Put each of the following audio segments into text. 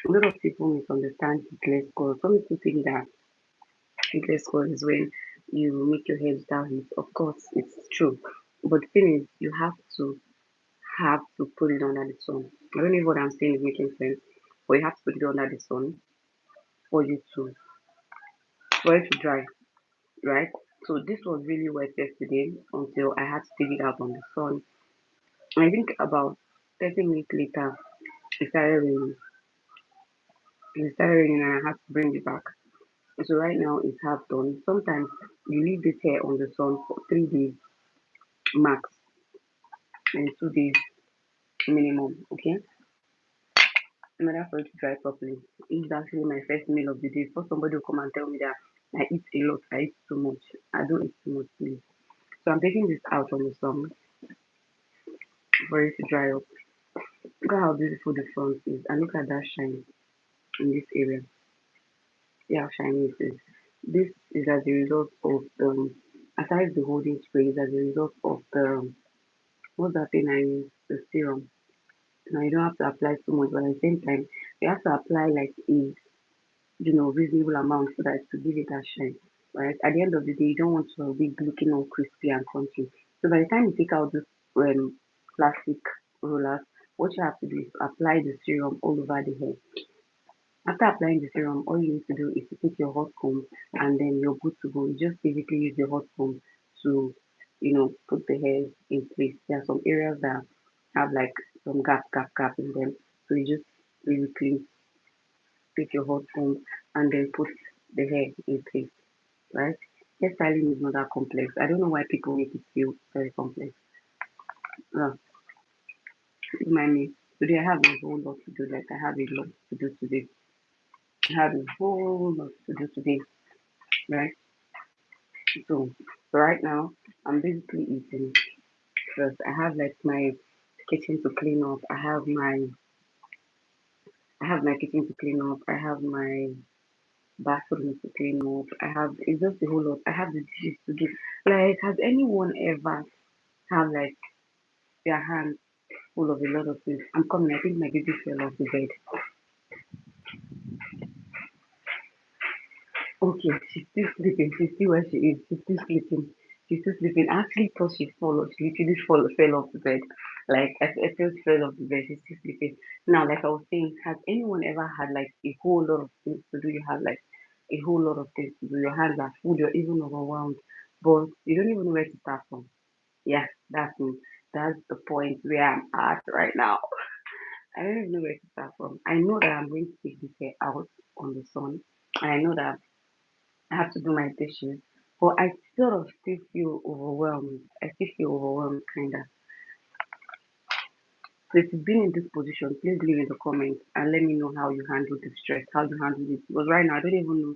A lot of people misunderstand heatless curl. Some people think that heatless curl is when you make your hair without heat. Of course, it's true. But the thing is, you have to put it under the sun. I don't know if what I'm saying is making sense, but you have to put it under the sun for you to for it to dry, right? So this was really wet yesterday until I had to take it out on the sun. And I think about 30 minutes later, it started raining. It started raining and I had to bring it back. So right now it's half done. Sometimes you leave this hair on the sun for 3 days max and 2 days minimum, okay? In order for it to dry properly. This is actually my first meal of the day. For somebody will come and tell me that I eat a lot, I eat too much. I don't eat too much, please. So I'm taking this out on the sun for it to dry up. Look at how beautiful the front is and look at that shine in this area. See how shiny it is. This is as a result of aside the holding spray, is as a result of the what's that thing I use? The serum. Now you don't have to apply too much, but at the same time you have to apply like a reasonable amount so that to give it a shine. Right? At the end of the day, you don't want your wig looking all crispy and crunchy. So by the time you take out this plastic rollers, what you have to do is apply the serum all over the hair. After applying the serum, all you need to do is to take your hot comb and then you're good to go. You just basically use your hot comb to, put the hair in place. There are some areas that have like some gap in them. So you just basically take your hot comb and then put the hair in place, right? Hairstyling is not that complex. I don't know why people make it feel very complex. Uh, Remind me, today I have a whole lot to do. Like I have a lot to do today. I have a whole lot to do today, right? So right now I'm basically eating because I have like my kitchen to clean up. I have my kitchen to clean up. I have my bathroom to clean up. I have it's just a whole lot. I have the dishes to do. Like, has anyone ever have like their hands full of a lot of things? I'm coming. I think my baby fell off the bed. Okay, she's still sleeping. She's still where she is. She's still sleeping. She's still sleeping. I actually thought she fall off. She literally fell off the bed. Like I felt she fell off the bed. She's still sleeping. Now, like I was saying, has anyone ever had like a whole lot of things to do? You have like a whole lot of things to do. Your hands are full. You're even overwhelmed, but you don't even know where to start from. Yeah, that's me. That's the point where I'm at right now. I don't even know where to start from. I know that I'm going to take this hair out on the sun, and I know that I have to do my dishes, but I sort of still feel overwhelmed. I still feel overwhelmed, kind of. So if you've been in this position, please leave in the comments and let me know how you handle the stress, how you handle it. Because right now, I don't even know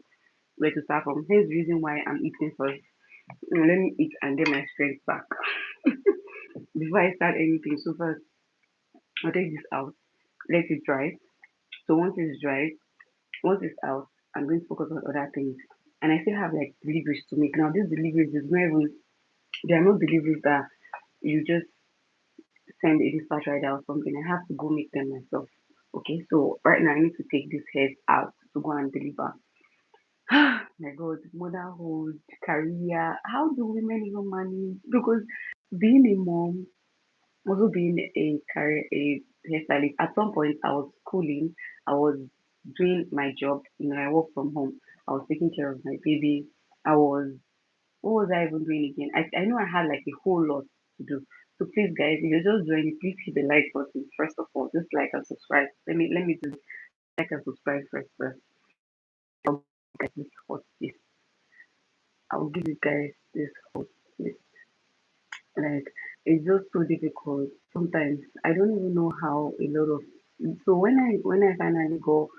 where to start from. Here's the reason why I'm eating first. Let me eat and get my strength back before I start anything. So first, I'll take this out, let it dry. So once it's out, I'm going to focus on other things. And I still have like deliveries to make. Now, these deliveries is not even, they are not deliveries that you just send a dispatch rider or something. I have to go make them myself. Okay, so right now I need to take this head out to go and deliver. My God, motherhood, career. How do women even manage? Because being a mom, also being a hairstylist, at some point I was schooling, I was doing my job, I work from home. I was taking care of my baby. I was What was I even doing again? I know I had like a whole lot to do. So please guys, if you're just joining, please hit the like button first of all. Just like and subscribe. Let me do like and subscribe first. I'll give you guys this hot this. I'll give you guys this hot this. Like it's just so difficult. Sometimes I don't even know how a lot of so when I finally go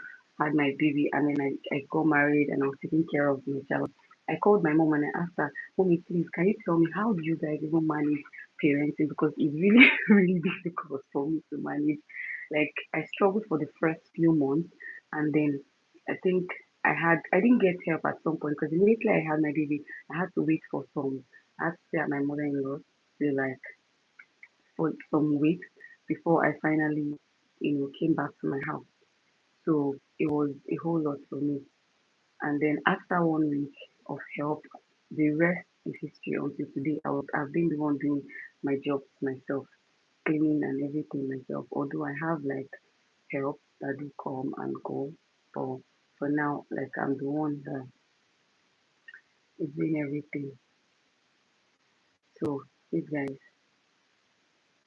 had my baby and then I got married and I was taking care of my child, I called my mom and I asked her, Mommy, please can you tell me how do you guys even manage parenting? Because it's really, really difficult for me to manage. Like I struggled for the first few months and then I think I didn't get help at some point because immediately I had my baby, I had to wait for I had to stay at my mother in law to like for some weeks before I finally, came back to my house. So it was a whole lot for me. And then after 1 week of help, the rest is history until today. I've been the one doing my job myself, cleaning and everything myself. Although I have like help that do come and go, but for now, like I'm the one that is doing everything. So please guys,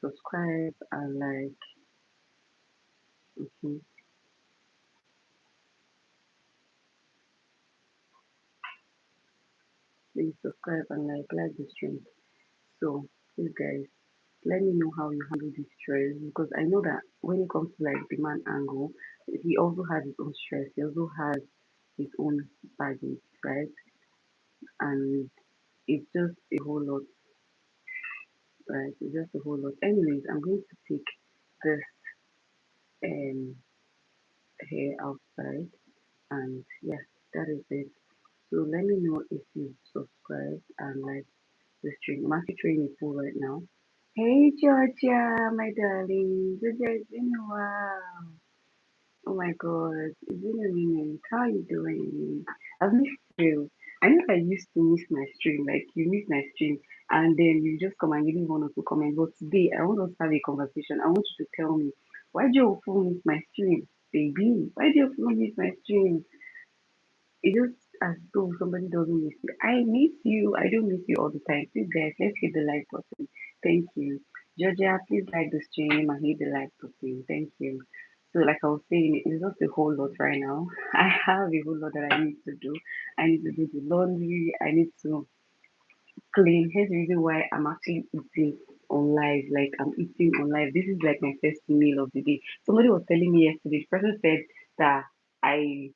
subscribe and like. Okay, please subscribe and like the stream. So please guys, let me know how you handle this stress because I know that when it comes to like the man angle, he also has his own stress. He also has his own baggage, right? And it's just a whole lot, right? It's just a whole lot. Anyways, I'm going to take this um hair outside, and yeah, that is it. So let me know if you subscribe and like the stream. I'm actually training pool right now. Hey Georgia, my darling. Georgia, it's been a while. Oh my god, it's been a minute. How are you doing? I've missed you. I know I used to miss my stream, like you miss my stream, and then you just come and give me one or two comments. But today, I want us to have a conversation. I want you to tell me, why do you often miss my stream, baby? Why do you often miss my stream? It's just as though somebody doesn't miss you. I miss you. I don't miss you all the time. Please, guys, let's hit the like button. Thank you. Georgia, please like the stream and hit the like button. Thank you. So, like I was saying, it's just a whole lot right now. I have a whole lot that I need to do. I need to do the laundry. I need to clean. Here's the reason why I'm actually eating on live. Like, I'm eating on live. This is like my first meal of the day. Somebody was telling me yesterday, the person said that I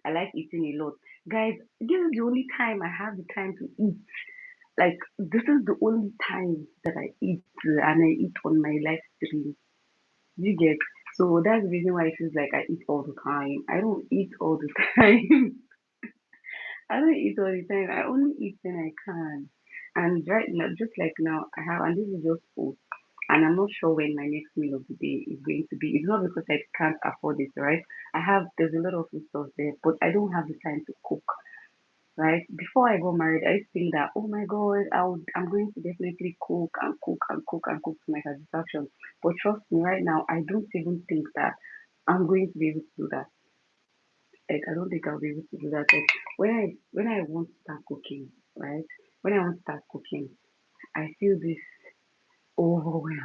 I like eating a lot. Guys, this is the only time I have the time to eat. Like, this is the only time that I eat, and I eat on my live stream. You get? So that's the reason why it feels like I eat all the time. I don't eat all the time. I don't eat all the time. I only eat when I can. And right now, just like now, I have, and this is just food. And I'm not sure when my next meal of the day is going to be. It's not because I can't afford it, right? There's a lot of food stuff there, but I don't have the time to cook, right? Before I got married, I used to think that, oh my God, I'm going to definitely cook and cook and cook and cook to my satisfaction. But trust me, right now, I don't even think that I'm going to be able to do that. Like, I don't think I'll be able to do that. Like, when I want to start cooking, right? When I want to start cooking, I feel this overwhelm.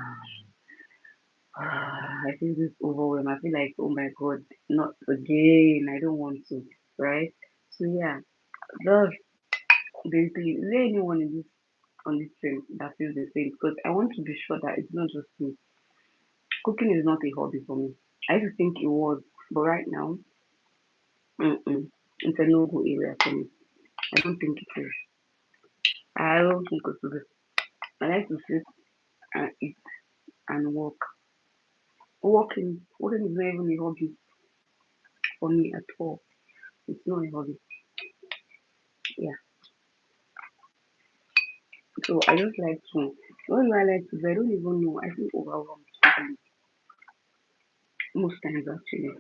I feel this overwhelm. I feel like, oh my God, not again. I don't want to, right? So yeah, that's basically. Is there anyone in this on this train that feels the same? Because I want to be sure that it's not just me. Cooking is not a hobby for me. I used to think it was, but right now, it's a no-go area for me. I don't think it is. I don't think it's good. I like to sit and eat and walk. Walking is not even a hobby for me at all. It's not a hobby. Yeah. So I just like to. What do I like to do? I don't even know. I feel overwhelmed sometimes. Most times actually.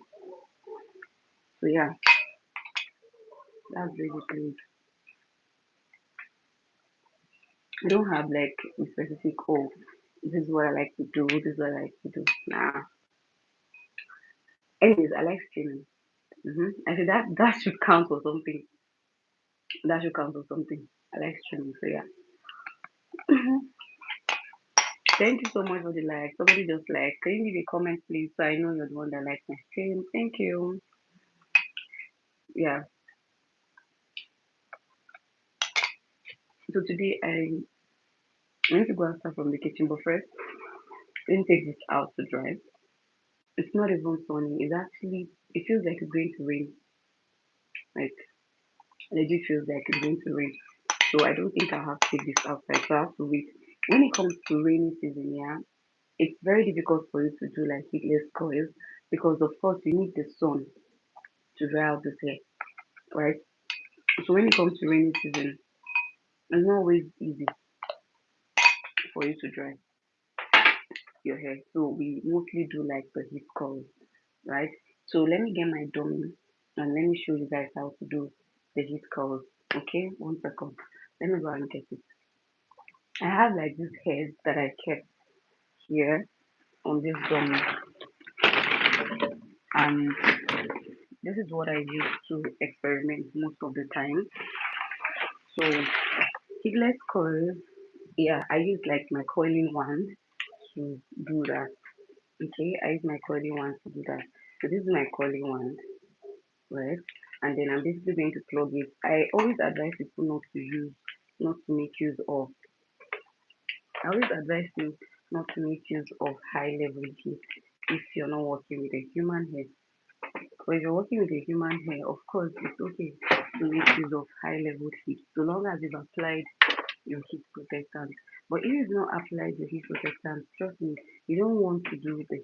So yeah, that's basically it. I don't have like a specific, oh, this is what I like to do, this is what I like to do. Nah. Anyways, I like streaming. I said that should count for something. That should count for something. I like streaming, so yeah. Thank you so much for the like. Somebody just like, can you leave a comment, please, so I know you're the one that likes my stream. Thank you. Yeah. So today I need to go and start from the kitchen, but first, let me take this out to dry. It's not even sunny. It's actually, it feels like it's going to rain. Like, legit feels like it's going to rain. So I don't think I'll have to take this outside. So I have to wait. When it comes to rainy season, yeah, it's very difficult for you to do like heatless coils because of course you need the sun to dry out the hair, right? So when it comes to rainy season, it's not always easy for you to dry your hair. So we mostly do like the heat coils, right? So let me get my dummy and let me show you guys how to do the heat curls. Okay, 1 second. Let me go and get it. I have like this hairs that I kept here on this dummy, and this is what I use to experiment most of the time. So heatless coil, yeah, I use like my coiling wand to do that. Okay, I use my coiling wand to do that. So this is my coiling wand, right? And then I'm basically going to plug it. I always advise people not to make use of. I always advise you not to make use of high level heat if you're not working with a human hair. But if you're working with a human hair, of course, it's okay to make use of high level heat so long as you've applied your heat protectant. But if you've not applied your heat protectant, trust me, you don't want to do the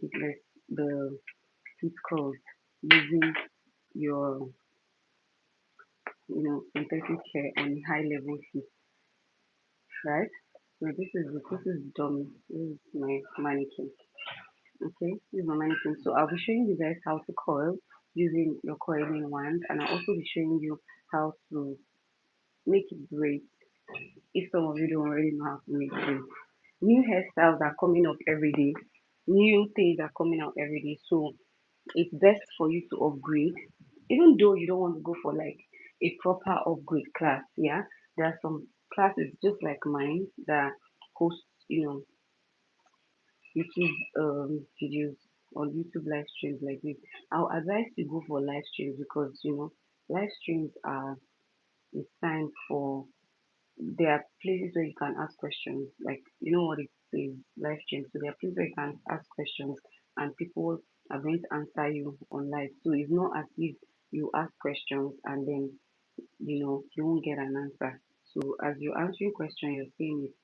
heat curls using your synthetic hair on high level heat, right? So this is dummy. This is my mannequin. Okay, this is my mannequin. So I'll be showing you guys how to coil using your coiling wand, and I'll also be showing you how to make it braids if some of you don't already know how to make braids. New hairstyles are coming up every day. New things are coming out every day. So it's best for you to upgrade. Even though you don't want to go for like a proper upgrade class, yeah. There are some classes just like mine that host, YouTube videos or YouTube live streams like this. I'll advise you go for live streams because live streams are a time for there are places where you can ask questions. Like what it says, live stream. So there are places where you can ask questions and people are going to answer you on live. So it's not as if you ask questions and then you won't get an answer. So as you're answering question, you're saying it.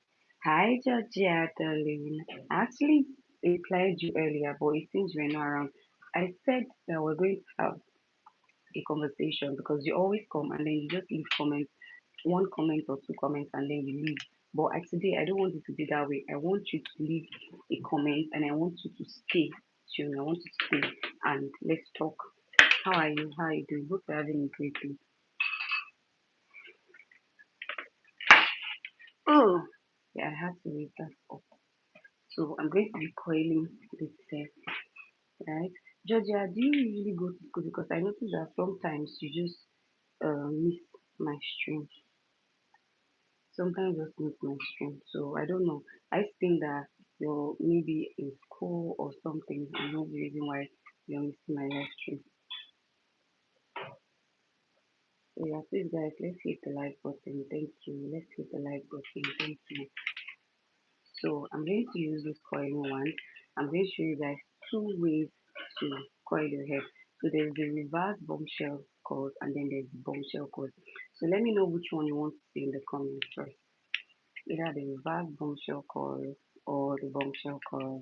Hi Georgia darling. I actually replied you earlier, but it seems you're not around. I said that we're going to have a conversation because you always come and then you just leave comments, one comment or two comments, and then you leave. But today I don't want it to be that way. I want you to leave a comment and I want you to stay tuned. I want you to stay and let's talk. How are you? How are you doing? Hope you're having a great day. Oh, yeah, I have to leave that up. So I'm going to be coiling this hair, right? Georgia, do you usually go to school? Because I notice that sometimes you just miss my stream. Sometimes just miss my stream. So I don't know. I think that you're maybe in school or something. I know the reason why you're missing my live stream. So yeah, please guys, let's hit the like button. Thank you. Let's hit the like button. Thank you. So I'm going to use this coiling wand. I'm going to show you guys two ways to coil your hair. So there's the reverse bombshell coil and then there's the bombshell coil. So let me know which one you want to see in the comments first. Either the reverse bombshell coil or the bombshell coil.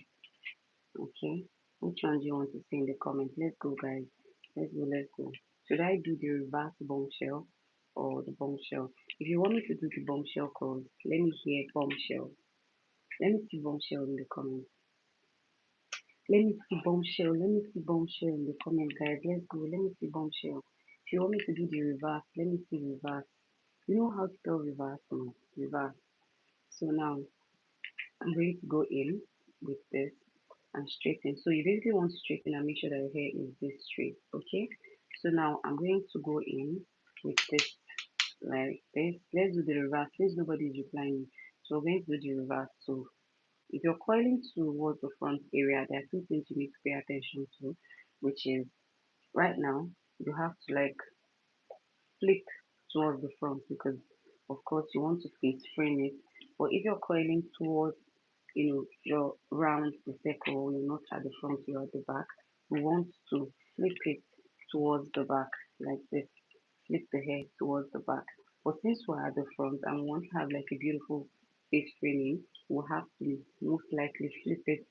Okay. Which one do you want to see in the comments? Let's go guys. Let's go, let's go. Should I do the reverse bombshell or the bombshell? If you want me to do the bombshell coil, let me hear bombshell. Let me see bombshell in the comments. Let me see bombshell. Let me see bombshell in the comment, guys. Let's go. Let me see bombshell. If you want me to do the reverse, let me see reverse. You know how to spell reverse now? Reverse. So now I'm going to go in with this and straighten. So you basically want to straighten and make sure that your hair is this straight. Okay. So now I'm going to go in with this like this. Let's do the reverse. Since nobody is replying. So we're going to do the reverse. So if you're coiling towards the front area, there are two things you need to pay attention to, which is right now you have to like flick towards the front because of course you want to face frame it. But if you're coiling towards you're round the circle, you're not at the front, you're at the back, you want to flip it towards the back like this, flip the hair towards the back. But since we're at the front and we want to have like a beautiful face framing, we'll have to most likely flip it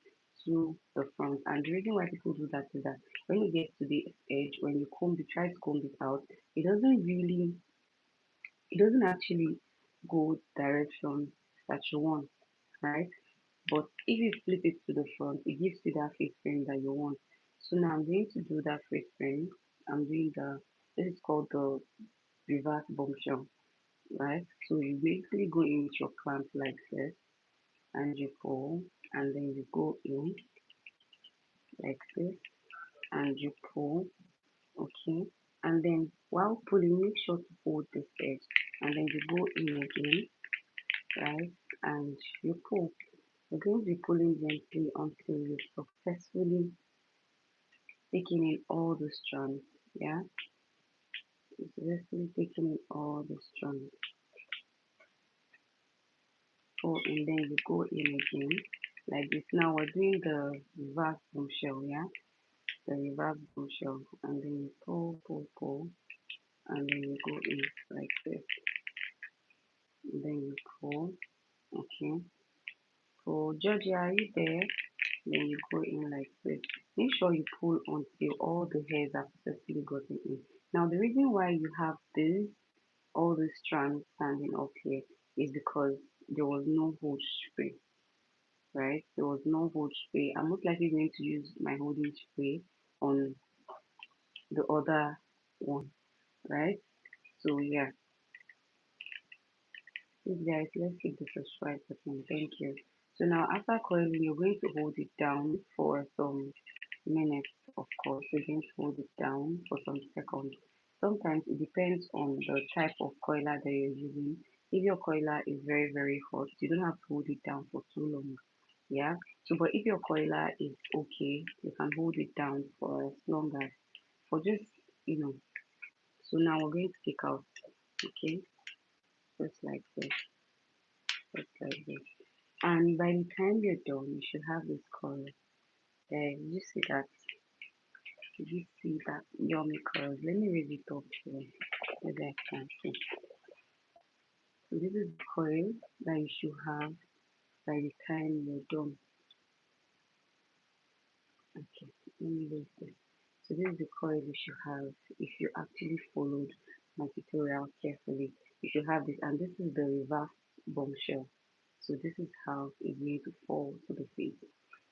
to the front. And the reason why people do that is that when you get to the edge, when you try to comb it out, it doesn't really, it doesn't actually go direction that you want, right? But if you flip it to the front, it gives you that face frame that you want. So now I'm going to do that first frame. I'm doing this is called the reverse bombshell, right? So you basically go in with your clamp like this, and you pull, and then you go in like this, and you pull, okay? And then while pulling, make sure to hold this edge, and then you go in again, right? And you pull. You're going to be pulling gently until you've successfully taken in all the strands, yeah? Successfully taking in all the strands. Pull, and then you go in again, like this. Now we're doing the reverse bombshell, yeah? The reverse bombshell, and then you pull, and then you go in like this, and then you pull, okay? So Georgia, are you there? Then you go in like this. Make sure you pull until all the hairs are successfully gotten in. Now the reason why you have this, all the strands standing up here, is because there was no hold spray, right? There was no hold spray. I'm most likely going to use my holding spray on the other one, right? So yeah, please guys, let's hit the subscribe button. Thank you. So now after coiling, you're going to hold it down for some minutes, of course. You're going to hold it down for some seconds. Sometimes it depends on the type of coiler that you're using. If your coiler is very, very hot, you don't have to hold it down for too long. Yeah. So, but if your coiler is okay, you can hold it down for as long as, for just, you know. So now we're going to take out, okay, just like this, just like this. And by the time you're done, you should have this coil. There, you see that? You see that yummy curls. Let me raise it up here. Maybe I can see. So this is the coil that you should have by the time you're done. Okay, let me raise this. So this is the coil you should have if you actually followed my tutorial carefully. You should have this, and this is the reverse bombshell. So this is how it's going to fall to the face.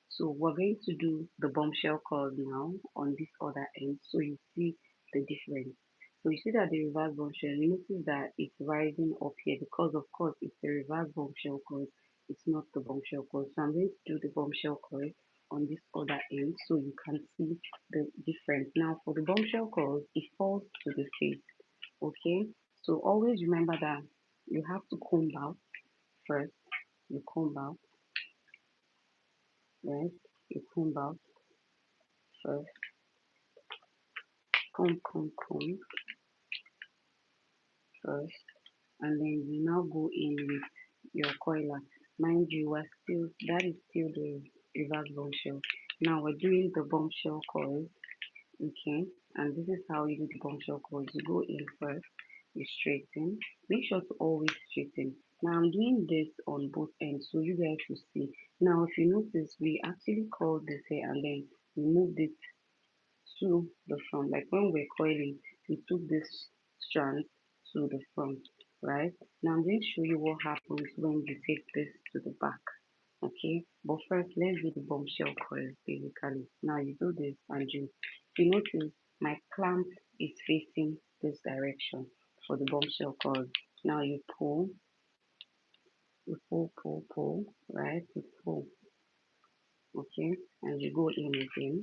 So we're going to do the bombshell curls now on this other end, so you see the difference. So you see that the reverse bombshell, you notice that it's rising up here because of course it's the reverse bombshell curl, it's not the bombshell curl. So I'm going to do the bombshell curl on this other end so you can see the difference. Now for the bombshell curls, it falls to the face, okay? So always remember that you have to comb out first. You comb out, right? You comb out first, comb first, and then you now go in with your coiler. Mind you, that is still the reverse bombshell. Now we're doing the bombshell coil, okay? And this is how you do the bombshell coil. You go in first, you straighten. Make sure to always straighten. Now I'm doing this on both ends so you guys should see. Now if you notice, we actually curled this hair and then we moved it to the front. Like when we're coiling, we took this strand to the front, right? Now I'm going to show you what happens when you take this to the back. Okay, but first let's do the bombshell coil basically. Now you do this and you notice my clamp is facing this direction for the bombshell coil. Now you pull, right? You pull, okay, and you go in again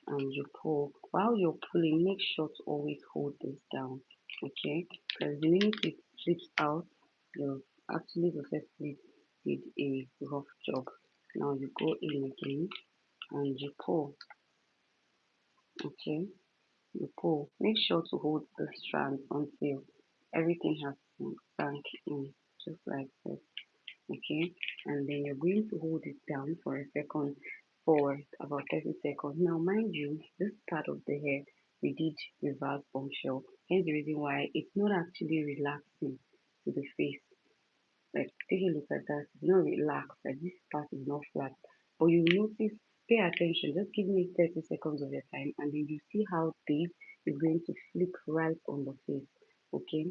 and you pull. While you're pulling, make sure to always hold this down, okay? Because the minute it slips out, you actually successfully did a rough job. Now you go in again and you pull, okay? You pull. Make sure to hold the strand until everything has sunk in, just like this, okay? And then you're going to hold it down for a second, for about 30 seconds. Now mind you, this part of the hair we did reverse bombshell, hence the reason why it's not actually relaxing to the face. Like take a look at that, it's not relaxed, like this part is not flat, but you notice, pay attention, just give me 30 seconds of your time and then you see how this is going to flip right on the face, okay?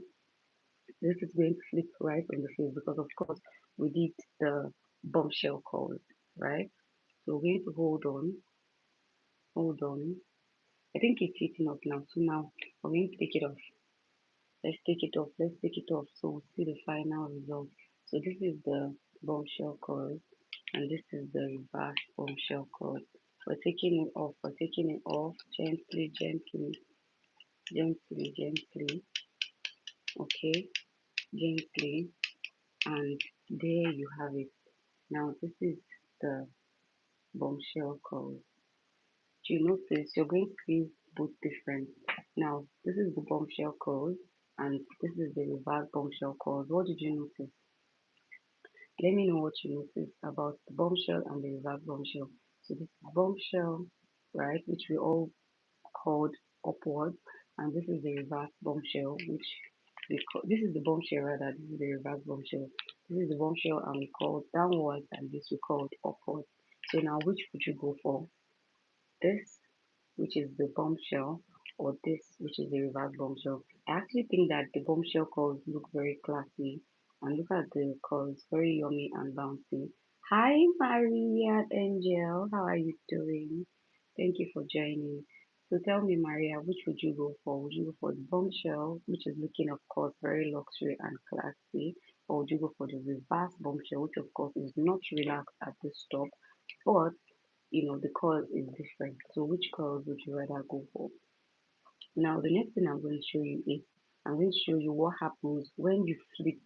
This is going to flip right on the face because of course we did the bombshell curl, right? So we're going to hold on Hold on. I think it's heating up now. So now we're going to take it off. Let's take it off. Let's take it off. So we'll see the final result. So this is the bombshell coil and this is the reverse bombshell coil. We're taking it off. We're taking it off gently, gently, gently, gently. Okay, gently. And there you have it. Now this is the bombshell coil. Do you notice you're going to see both different? Now this is the bombshell coil and this is the reverse bombshell coil. What did you notice? Let me know what you noticed about the bombshell and the reverse bombshell. So this is bombshell, right, which we all called upward, and this is the reverse bombshell, which this is the bombshell rather, this is the reverse bombshell. This is the bombshell and we call downwards, and this we called upward. So now which would you go for? This, which is the bombshell, or this, which is the reverse bombshell. I actually think that the bombshell curls look very classy. And look at the curls, very yummy and bouncy. Hi, Maria Angel. How are you doing? Thank you for joining. So tell me, Maria, which would you go for? Would you go for the bombshell, which is looking, of course, very luxury and classy? Or would you go for the reverse bombshell, which, of course, is not relaxed at the top, but the coil is different. So which coil would you rather go for? Now the next thing I'm going to show you is I'm going to show you what happens when you flip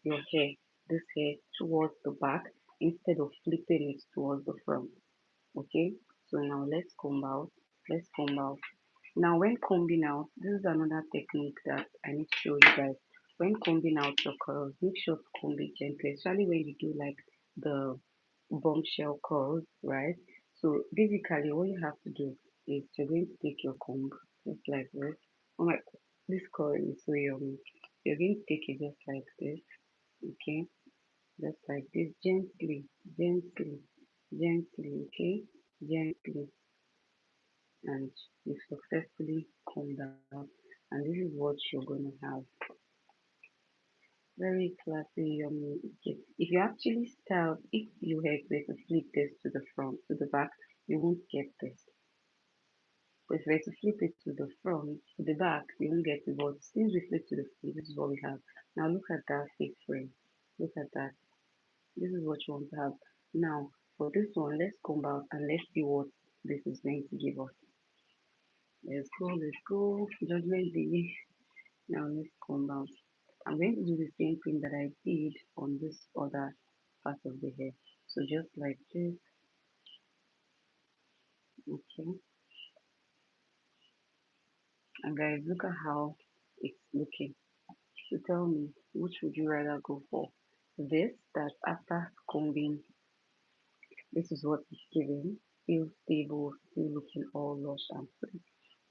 your hair, this hair towards the back instead of flipping it towards the front. Okay, so now let's comb out. Let's comb out. Now when combing out, this is another technique that I need to show you guys. When combing out your curls, make sure to comb it gently, especially when you do like the bombshell curls, right? So basically what you have to do is you're going to take your comb just like this. Oh my, this curl is so yummy. You're going to take it just like this, okay? Just like this, gently, gently, gently, okay? Gently, and you successfully combed out. And this is what you're gonna have. Very classy, yummy. Okay. If you actually style, if you were to flip this to the front, to the back, you won't get this. But if we were to flip it to the front, to the back, you won't get it. But since we flip to the front, this is what we have. Now look at that face frame. Look at that. This is what you want to have. Now, for this one, let's come back and let's see what this is going to give us. Let's go, let's go. Judgment Day. Now let's come back. I'm going to do the same thing that I did on this other part of the hair. So just like this, okay. And guys, look at how it's looking. So tell me, which would you rather go for? This, that after combing, this is what it's giving, still stable, still looking all lush and free.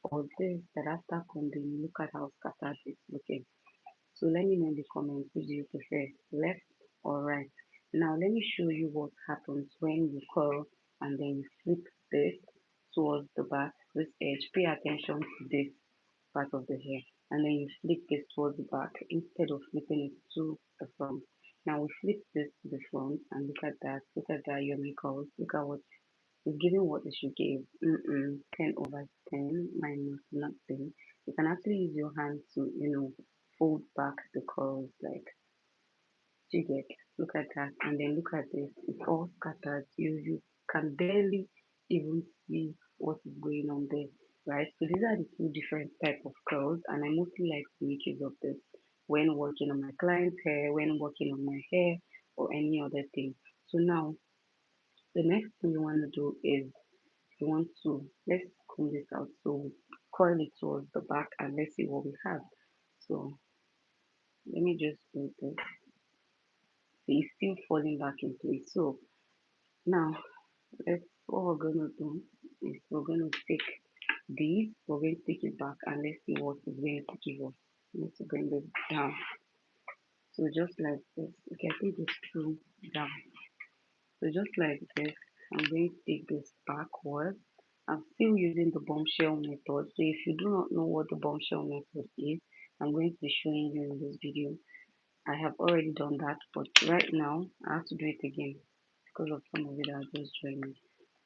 Or this, that after combing, look at how scattered it's looking. So let me know in the comments, which do you prefer, left or right? Now let me show you what happens when you curl and then you flip this towards the back, this edge. Pay attention to this part of the hair, and then you flip this towards the back instead of flipping it to the front. Now we flip this to the front and look at that yummy curls. Look at what it's giving, what it should give. 10 over 10 minus nothing. You can actually use your hand to, fold back the curls like you get. Look at that, and then look at this. It's all scattered. You can barely even see what is going on there, right? So these are the two different type of curls, and I mostly like to make use of this when working on my client's hair, when working on my hair, or any other thing. So now the next thing you want to do is you want to let's comb this out. So coil it towards the back and let's see what we have. So let me just do this. So it's still falling back in place. So now let's what we're gonna do is we're gonna take these, we're going to take it back and let's see what it's going to give us. Let's bring this down. So just like this, okay, I think it's true down. So just like this, I'm going to take this backwards. I'm still using the bombshell method. So if you do not know what the bombshell method is, I'm going to be showing you in this video. I have already done that, but right now I have to do it again because of some of it that are just joining.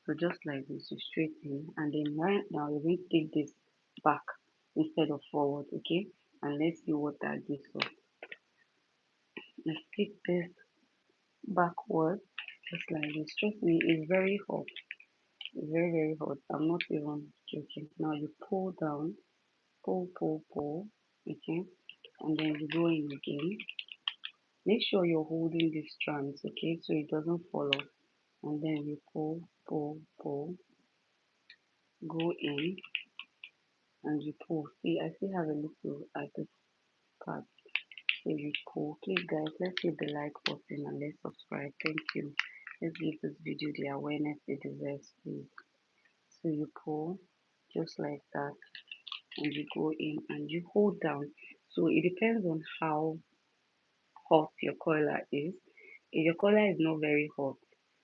So just like this, you straighten, and then right now you're going to take this back instead of forward, okay? And let's see what that gives us. Let's take this backward, just like this. Trust me, it's very hot. It's very, very hot. I'm not even joking. Now you pull down, pull, okay? And then you go in again. Make sure you're holding these strands, okay? So it doesn't fall off. And then you pull, go in, and you pull. See, I still have a little at this part. So you pull. Please, guys, let's hit the like button and let's subscribe. Thank you. Let's give this video the awareness it deserves, please. So you pull just like that, and you go in and you hold down. So it depends on how hot your coiler is. If your coiler is not very hot,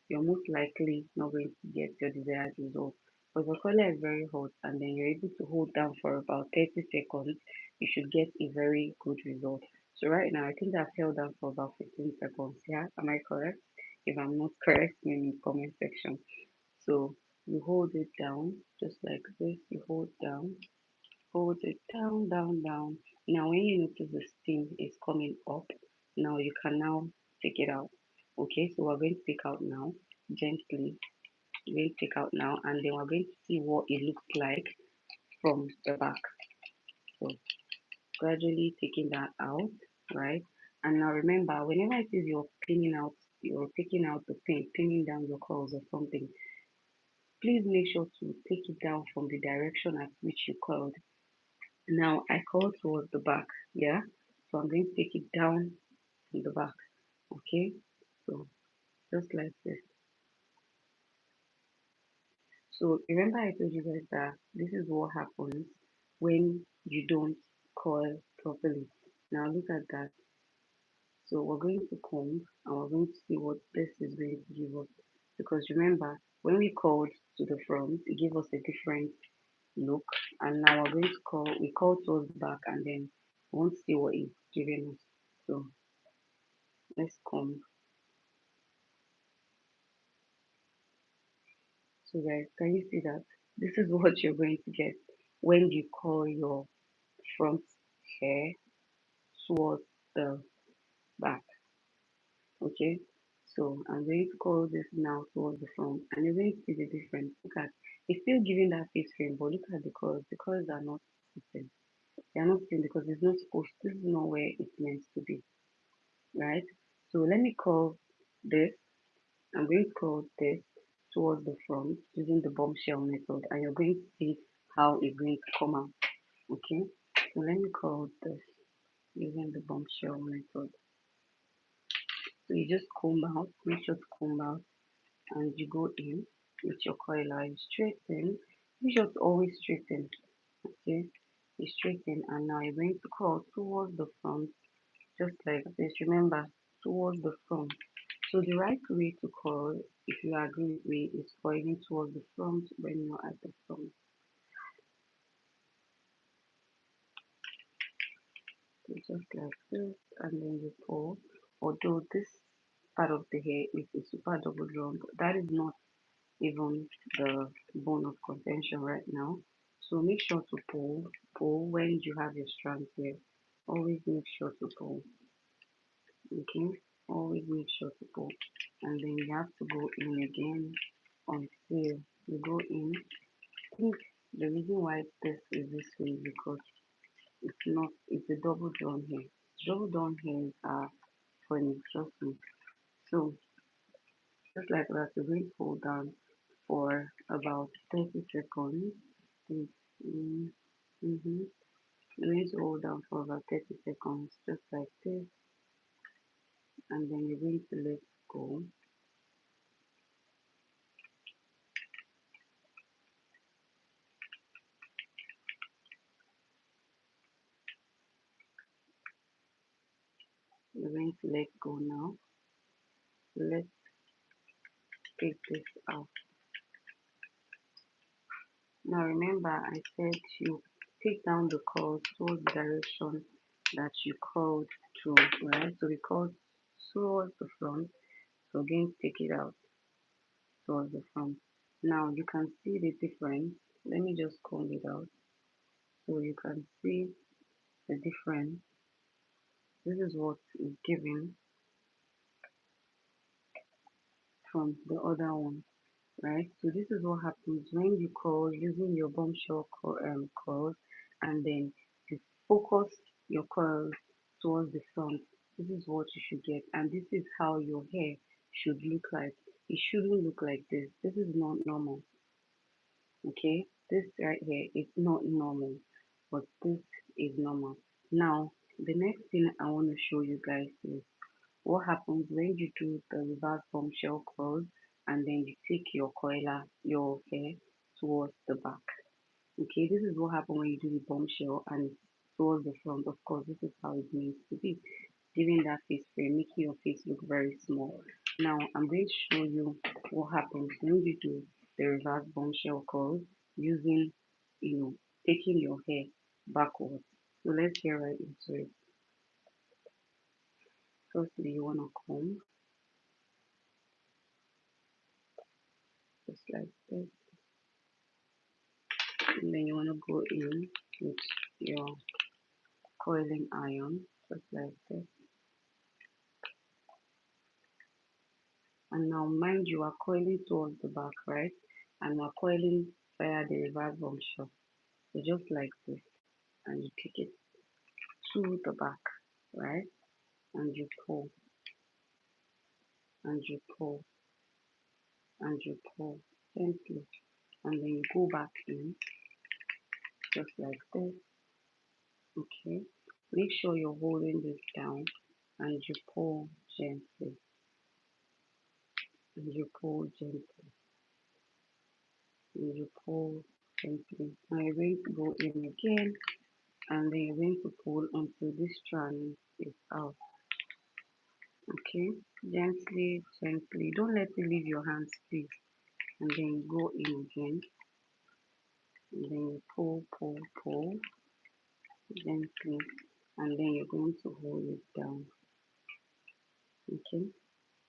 you're most likely not going to get your desired result. But if your coiler is very hot and then you're able to hold down for about 30 seconds, you should get a very good result. So right now, I think I've held down for about 15 seconds. Yeah, am I correct? If I'm not correct, in the comment section. So you hold it down just like this. You hold it down. Now, when you notice the steam is coming up, now you can now take it out. Okay, so we're going to take out now, gently. We're going to take out now, and then we're going to see what it looks like from the back. So, gradually taking that out, right? And now remember, whenever it is you're taking out the paint, pinning down your curls or something, please make sure to take it down from the direction at which you curled. Now I curl towards the back, yeah? So I'm going to take it down from the back, okay? So just like this. So remember I told you guys that this is what happens when you don't curl properly. Now look at that. So we're going to comb and we're going to see what this is going to give us. Because remember, when we curled to the front, it gave us a different look. And now we're going to we curl towards the back and then we want to see what it's giving us. So let's comb. So guys, can you see that? This is what you're going to get when you curl your front hair towards the back. Okay, so I'm going to curl this now towards the front, and you're going to see the difference. Look at it's still giving that face frame, but look at the curls. The curls are not sitting. They are not sitting because it's not supposed. This is not where it's meant to be, right? So let me curl this. I'm going to curl this towards the front using the bombshell method, and you're going to see how it's going to come out. Okay, so let me curl this using the bombshell method. So you just comb out, make sure to comb out, and you go in with your coiler, you straighten, make sure to always straighten, okay? You straighten, and now you're going to curl towards the front, just like this. Remember, towards the front. So the right way to curl, if you agree with me, is curling towards the front when you're at the front. So just like this, and then you pull. Although this part of the hair is a super double drum, but that is not even the bone of contention right now. So make sure to pull when you have your strands here. Always make sure to pull. Okay, always make sure to pull, and then you have to go in again until you go in. I think the reason why this is this way is because it's a double drawn hair. Double drawn hairs are funny, trust me. So just like that, you're going to hold down for about 30 seconds. Mm-hmm. Mm-hmm. You're going to hold down for about 30 seconds, just like this, and then you're going to let go. You're going to let go now. Let's take this out. Now remember, I said you take down the curl towards the direction that you curled to, right? So we curled towards the front. So again, take it out towards the front. Now you can see the difference. Let me just comb it out so you can see the difference. This is what is given from the other one, right? So this is what happens when you curl using your bombshell curls, and then you focus your curls towards the front. This is what you should get, and this is how your hair should look like. It shouldn't look like this. This is not normal. Okay, this right here is not normal, but this is normal. Now the next thing I want to show you guys is what happens when you do the reverse bombshell curls, and then you take your coiler, your hair towards the back. Okay, this is what happens when you do the bombshell and towards the front. Of course, this is how it needs to be, giving that face frame, making your face look very small. Now, I'm going to show you what happens when you do the reverse bombshell curls using, taking your hair backwards. So let's get right into it. Firstly, you want to comb just like this, and then you want to go in with your coiling iron just like this. And now, mind you are coiling towards the back, right? And we're coiling via the reverse bombshell. So just like this, and you take it to the back, right? And you pull, and you pull, and you pull gently, and then you go back in just like this. Okay. Make sure you're holding this down, and you pull gently, and you pull gently, and you pull gently. Now you're going to go in again, and then you're going to pull until this strand is out. Okay, gently, gently. Don't let it leave your hands, please. And then you go in again, and then you pull, pull, pull gently, and then you're going to hold it down. Okay,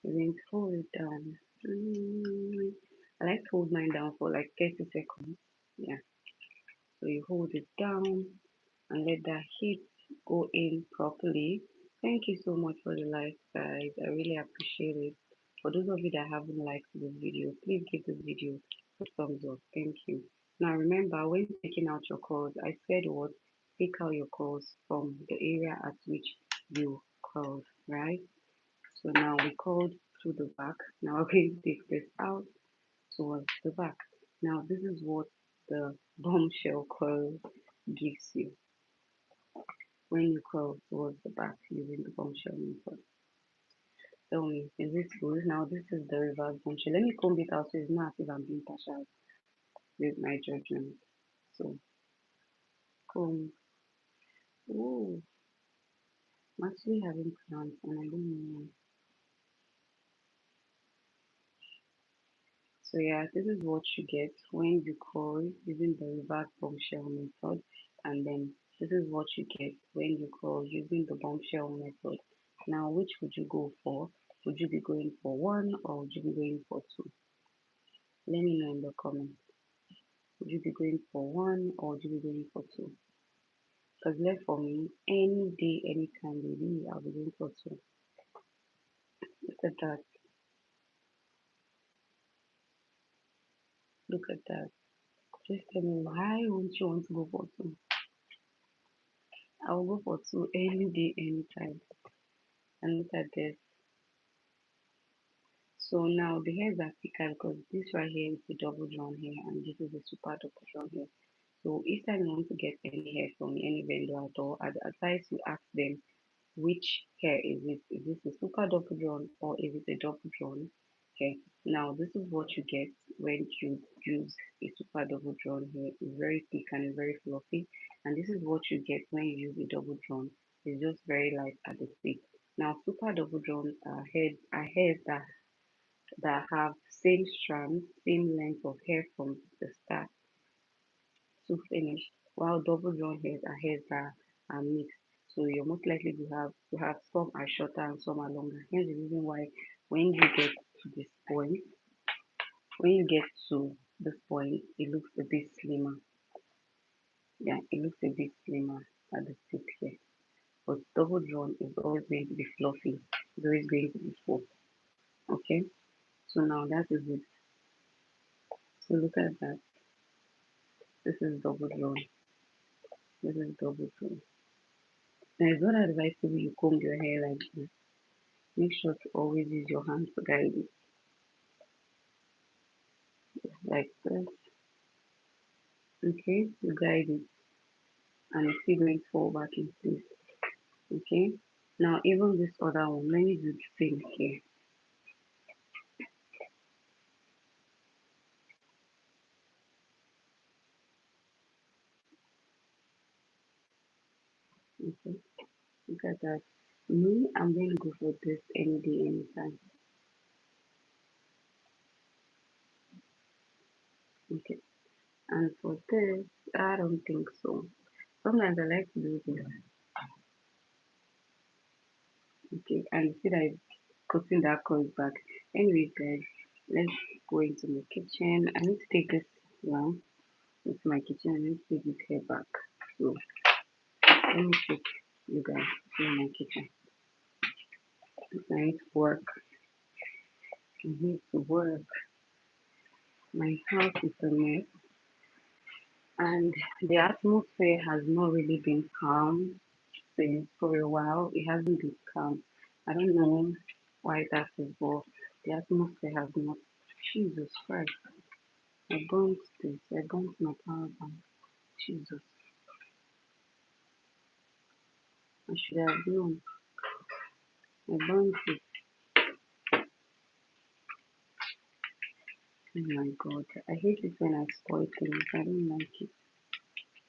you're going to hold it down. I like to hold mine down for like 30 seconds. Yeah, so you hold it down and let that heat go in properly. Thank you so much for the likes, guys. I really appreciate it. For those of you that haven't liked this video, please give this video a thumbs up. Thank you. Now remember, when taking out your curls, I said what? Take out your curls from the area at which you curled, right? So now we curled to the back. Now we're going to take this out towards the back. Now this is what the bombshell curl gives you when you curl towards the back using the bombshell method. Tell me, is this good? Now this is the reverse bombshell. Let me comb it out so it's not as if I'm being partial with my judgment. So comb. Oh, I'm actually having plans and I don't know why. So yeah, this is what you get when you curl using the reverse bombshell method, and then this is what you get when you curl using the bombshell method. Now, which would you go for? Would you be going for one or would you be going for two? Let me know in the comments. Would you be going for one or would you be going for two? Because left for me, any day, anytime, baby, I'll be going for two. Look at that. Look at that. Just tell me why won't you want to go for two? I will go for two any day, anytime. And look at this. So now the hairs are thicker because this right here is the double drawn hair and this is the super double drawn hair. So each time you want to get any hair from any vendor at all, I'd advise you ask them which hair is it? Is this a super double drawn or is it a double drawn hair? Now this is what you get when you use a super double drawn hair. It's very thick and it's very fluffy. And this is what you get when you use a double drawn. It's just very light at the tip. Now super double drawn are hairs that have same strand, same length of hair from the start to finish, while double drawn hairs are hairs that are mixed. So you're most likely to have some are shorter and some are longer. Here's the reason why when you get to this point, When you get to this point, it looks a bit slimmer. Yeah, it looks a bit slimmer at the tip here. But double drawn is always going to be fluffy. It's always going to be full. Okay? So now that is it. So look at that. This is double drawn. This is double drawn. Now it's not advisable you comb your hair like this. Make sure to always use your hand to guide it. Like this. Okay? You guide it. And it's still going to fall back in place. Okay? Now even this other one, let me do the same here. Okay? Look at that. Me, I'm going to go for this any day, anytime. Okay. And for this, I don't think so. Sometimes I like to do this. Okay. And see that it's cutting that comes back. Anyway, guys, let's go into my kitchen. I need to take this now into my kitchen. I need to take this hair back. So let me take you guys to my kitchen. I need to work. I need to work. My house is a mess. And the atmosphere has not really been calm since for a while. It hasn't been calm. I don't know why that is, but the atmosphere has not. Jesus Christ. I burnt this. I burnt my power bank. Jesus. I should have known. I burnt it. Oh my god. I hate it when I spoil things. I don't like it.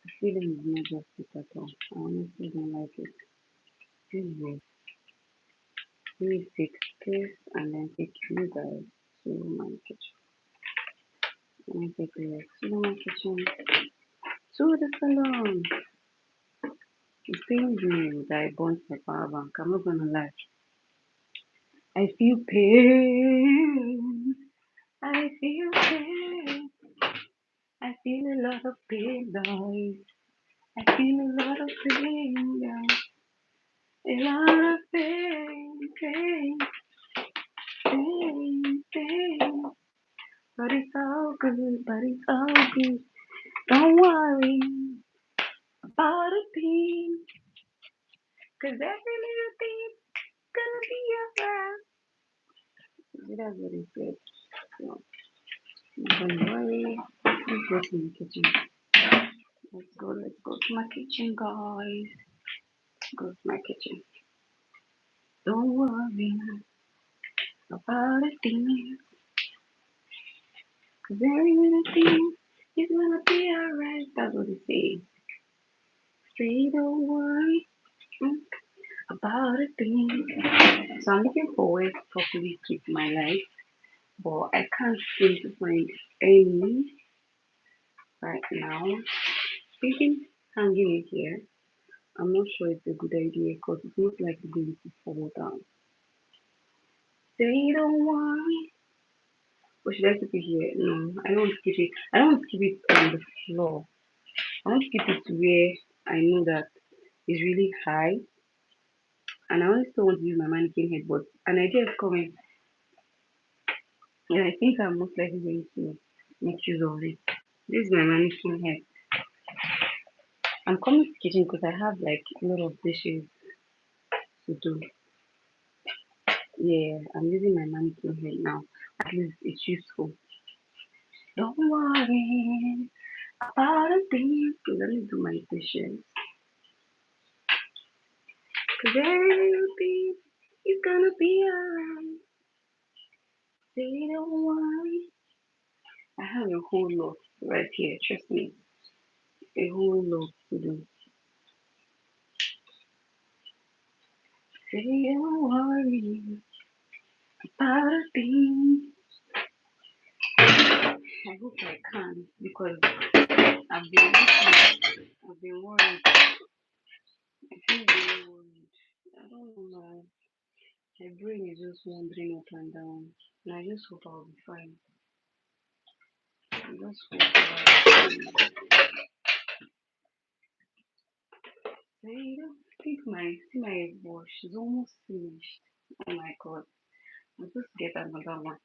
The feeling is not just it at all. I honestly don't like it. Anyway, let me fix this and then take you guys to my kitchen. Let me take you to my kitchen. To the salon. It pains me that I burnt my power bank. I'm not gonna lie. I feel pain. I feel pain. I feel a lot of pain, guys. I feel a lot of pain, guys. A lot of pain, pain, pain, pain. But it's all good, but it's all good. Don't worry about a thing, 'cause every little thing's gonna be alright. That's what he said. So, don't worry. Let's go to my kitchen. Let's go to my kitchen, guys. Go to my kitchen. Don't worry about a thing, 'cause every little thing is gonna be alright. That's what he said. Say don't worry about a thing. So I'm looking for ways to properly keep my life, but I can't seem to find any right now. Thinking hanging it here, I'm not sure it's a good idea because it's most likely going to fall down. Say don't worry. Or should I keep it here? No, I don't want to keep it. I don't want to keep it on the floor. I want to keep it where I know that it's really high. And I also want to use my mannequin head, but an idea is coming. And I think I'm most likely going to make use of it. This is my mannequin head. I'm coming to the kitchen because I have like a lot of dishes to do. Yeah, I'm using my mannequin head now. At least it's useful. Don't worry about a thing. Let me do my dishes. Cause everything is gonna be alright. Say don't worry. I have a whole lot right here, trust me. A whole lot to do. Say don't worry about a thing. I hope I can because I've been worried. I feel very worried. I don't know, man. My brain is just wandering up and down. And I just hope I'll be fine. Just see my wash is almost finished. Oh my god. I'm supposed to get another one.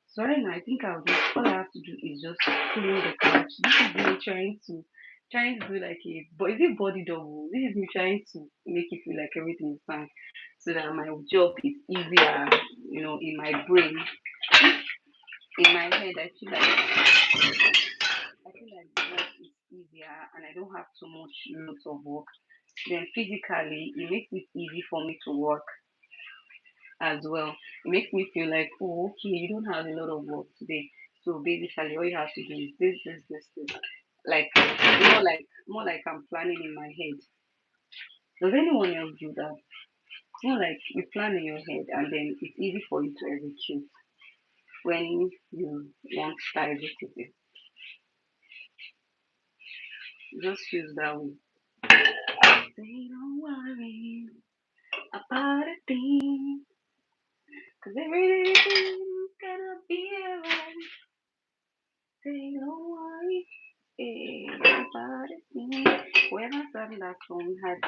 So right now I think all I have to do is just clean the couch. This is me trying to do like a but is it body double? This is me trying to make it feel like everything is fine. So that my job is easier, in my brain. In my head I feel like the work is easier and I don't have too much loads of work. Then physically it makes it easy for me to work as well. It makes me feel like, oh, okay, you don't have a lot of work today. So basically, all you have to do is this. Like more like I'm planning in my head. Does anyone else do that? It's more like you plan in your head, and then it's easy for you to execute when you want to start executing. It just feels that way. Say don't worry about a thing, 'cause everything's gonna be alright. Say don't worry. Whoever sang that song had a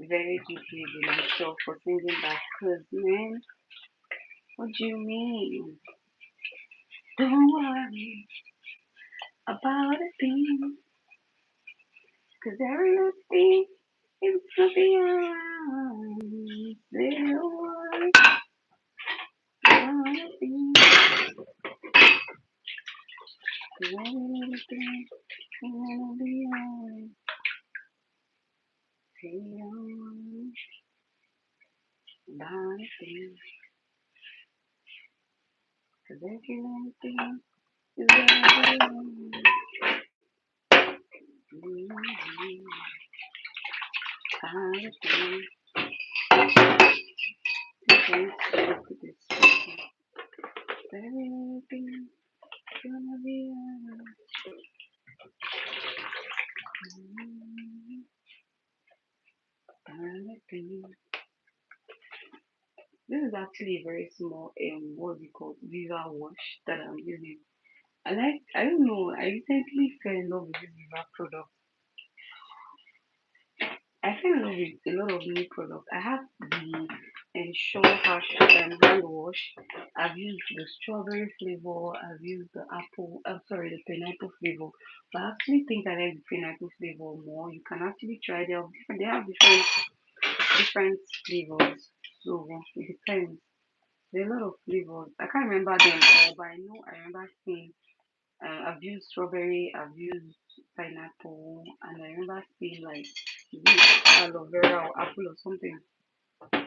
very deep reason, I'm sure, for singing that. Cause man, what do you mean? Don't worry about a thing, cause everything is gonna be alright. Don't worry about a thing, cause everything is gonna be alright. Don't worry about a thing, cause everything is gonna be alright. Everything's gonna be alright. This is actually a very small what's it called? Viva wash that I'm using. I don't know, I recently fell in love with this Viva product. I fell in love with a lot of new products. I have the Ensure hand wash. I've used the strawberry flavor. I've used the apple. I'm sorry, the pineapple flavor. But I actually think I like the pineapple flavor more. You can actually try. They have different flavors. So it depends. There are a lot of flavors. I can't remember them all, but I remember seeing. I've used strawberry. I've used pineapple, and I remember seeing like aloe vera or apple or something.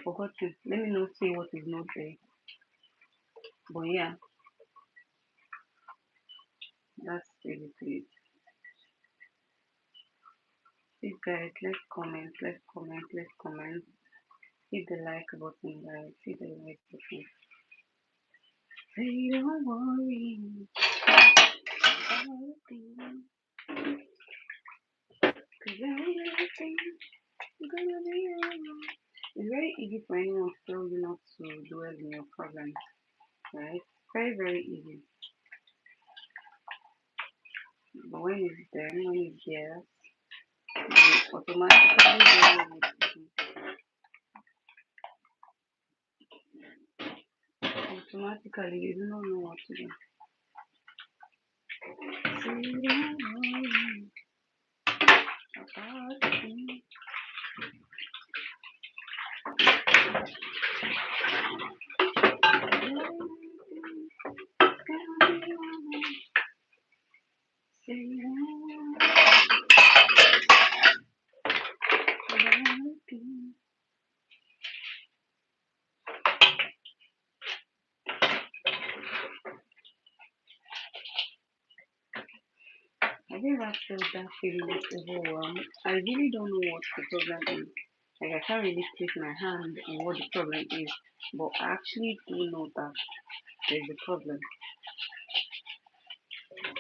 Forgotten. Let me not say what is not there. But yeah, that's basically it. Please guys, let's comment, let's comment, let's comment. Hit the like button, guys. Hit the like button. Say don't worry about a thing, 'cause everything's gonna be alright. It's very easy for anyone to tell you not to dwell in your problems, right? Very, very easy. But when it's there, when it's here, you automatically don't know what to do. Automatically, you do not know what to do. Say don't worry about a thing. Have you ever felt that feeling of overwhelmed? I really don't know what the problem is. Like I can't really place my hand on what the problem is, but I actually do know that there's a problem.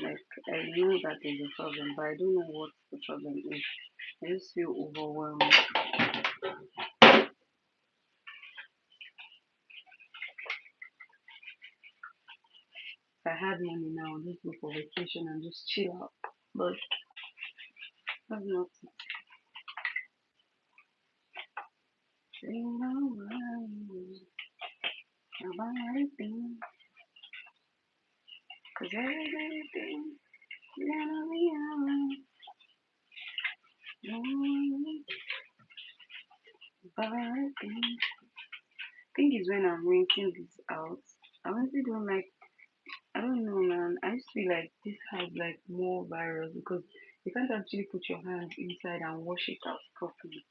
Like I know that there's a problem, but I don't know what the problem is. I just feel overwhelmed. If I had money now, I'd just go for vacation and just chill out. But that's not it. Say no worries about anything, 'cause everything gonna be alright. Don't worry about anything. Thing is, when I'm renting this out, I honestly don't like. I don't know, man. I just feel like this has like more virus because you can't actually put your hand inside and wash it out properly.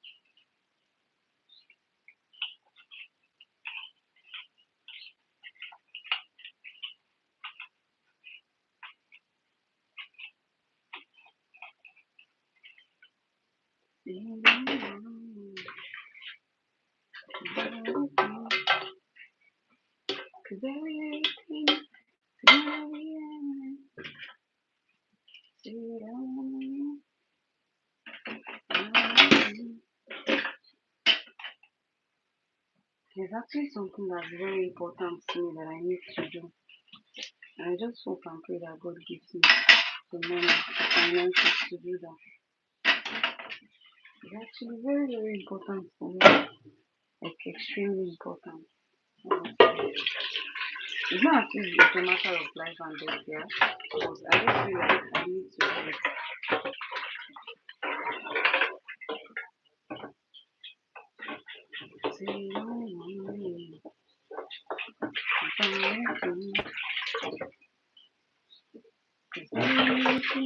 Cause everything's gonna be alright. There's actually something that's very important to me that I need to do. And I just hope and pray that God gives me the money, the finances to do that. It's actually very, very important for me. Like extremely important. It's not actually it's a matter of life and death, yeah. But I just feel like I need to do it. Say no money, everything, 'cause everything,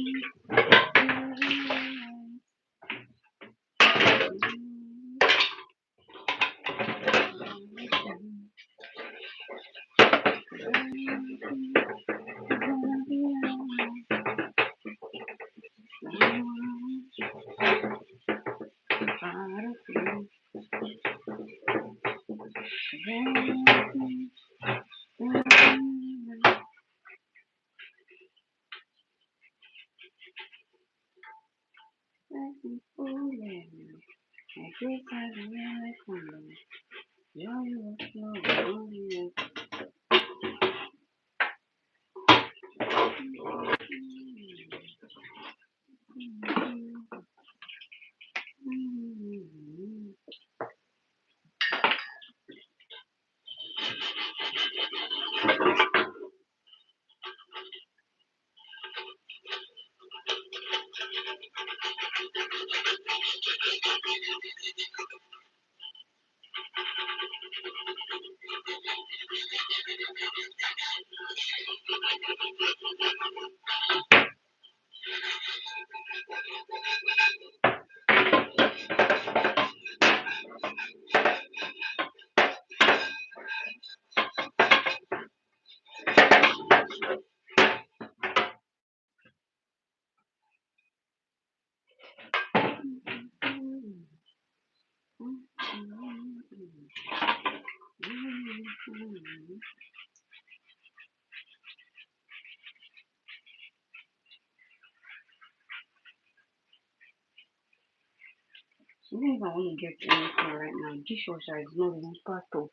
even if I want to get anything right now, dishwasher is not even part of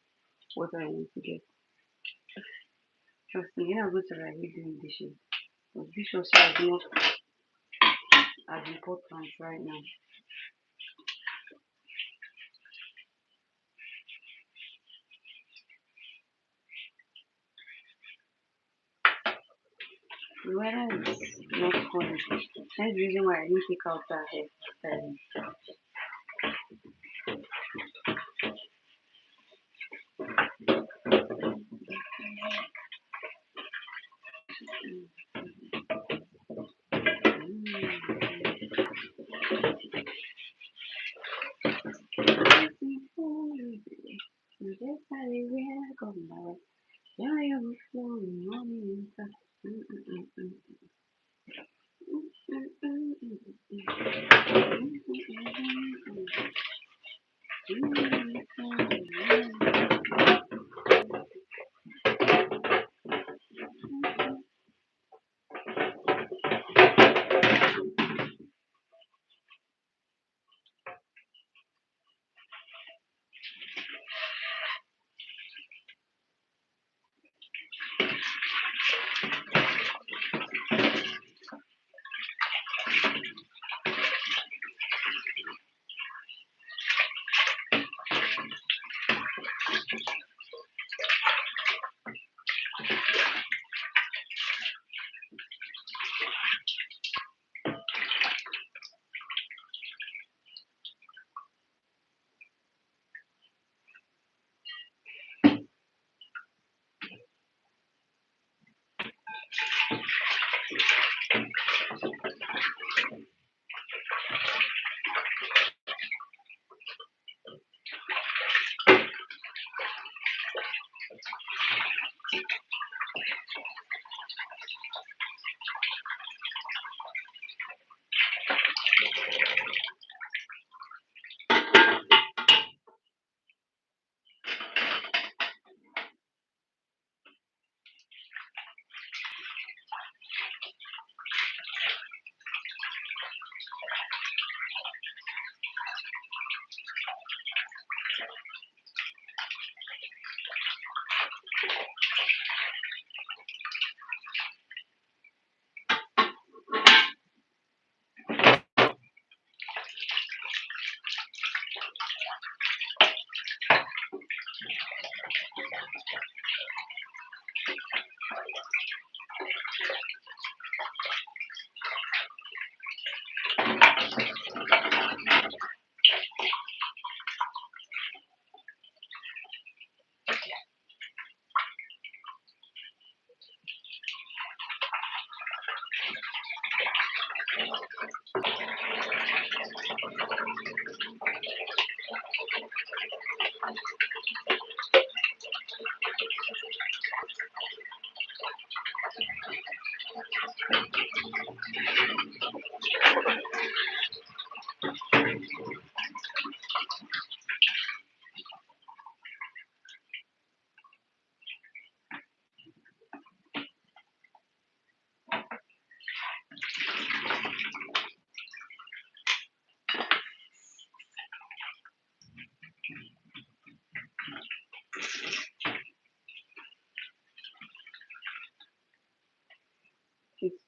what I want to get. Trust me, you're not going to like doing dishes. But dishwasher is not as important right now. The weather is not funny. That's the reason why I didn't take out that hair.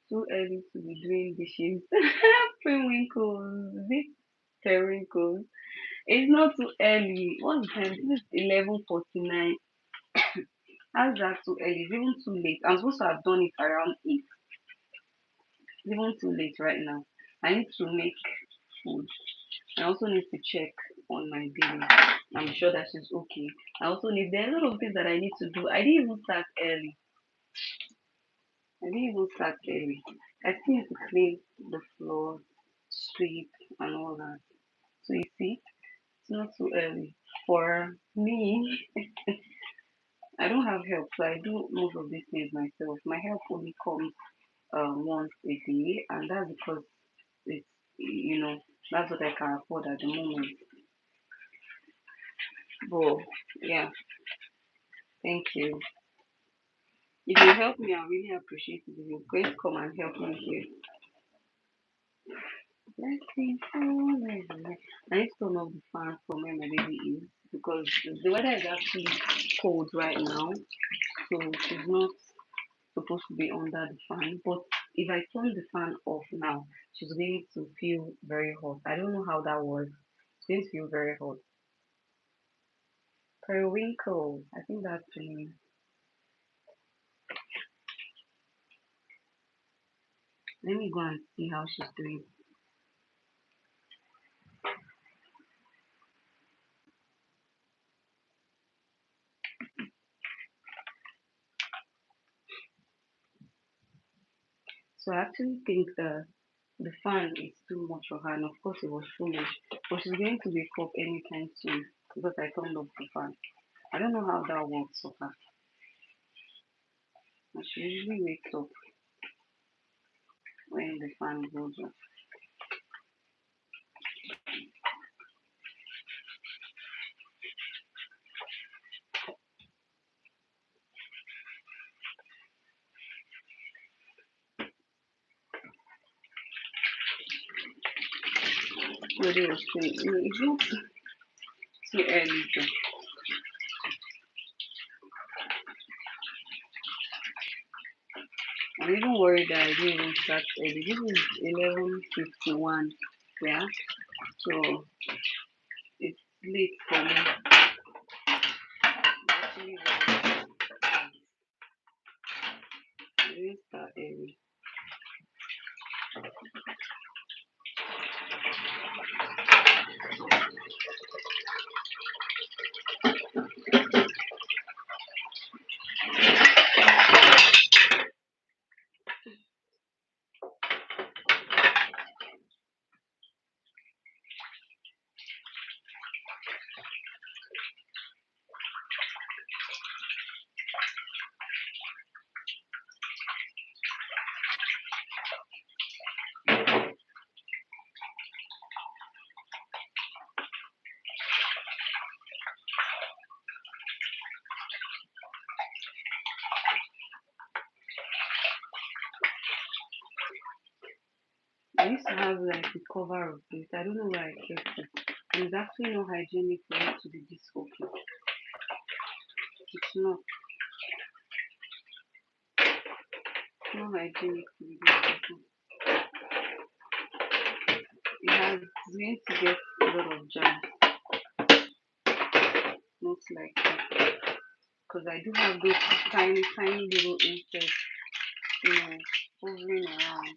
too early to be doing dishes. Periwinkles. Is it periwinkles? It's not too early. What's the time? This is 11:49. How's that too early? It's even too late. I'm supposed to have done it around 8. It's even too late right now. I need to make food. I also need to check on my baby. I'm sure that she's okay. I also need, there are a lot of things that I need to do. I didn't even start early. I didn't even start early. I still need to clean the floor, sweep, and all that. So you see, it's not too early. For me, I don't have help, so I do most of these things myself. My help only comes once a day, and that's because it's, that's what I can afford at the moment. But yeah, thank you. If you help me, I really appreciate it. If you're going to come and help me here. Blessing falling. I need to turn off the fan from where my baby is because the weather is actually cold right now. So she's not supposed to be under the fan. But if I turn the fan off now, she's going to feel very hot. I don't know how that works. It's going to feel very hot. Periwinkle. I think that's the name. Let me go and see how she's doing. So I actually think the fan is too much for her, and of course it was foolish. But she's going to wake up anytime soon because I turned off the fan. I don't know how that works for her. And she usually wakes up when the fan goes off. But it was too, it's not too early though. I'm even worried that I didn't even start early. This is 11:51. Yeah, so it's late for me. Actually, I didn't start early. I used to have like the cover of this. I don't know where I kept it. And it's actually not hygienic for it to be this open. It's not hygienic to be this open. It's going to get a lot of germs, most likely. Because I do have those tiny, tiny little insects, you know, hovering around.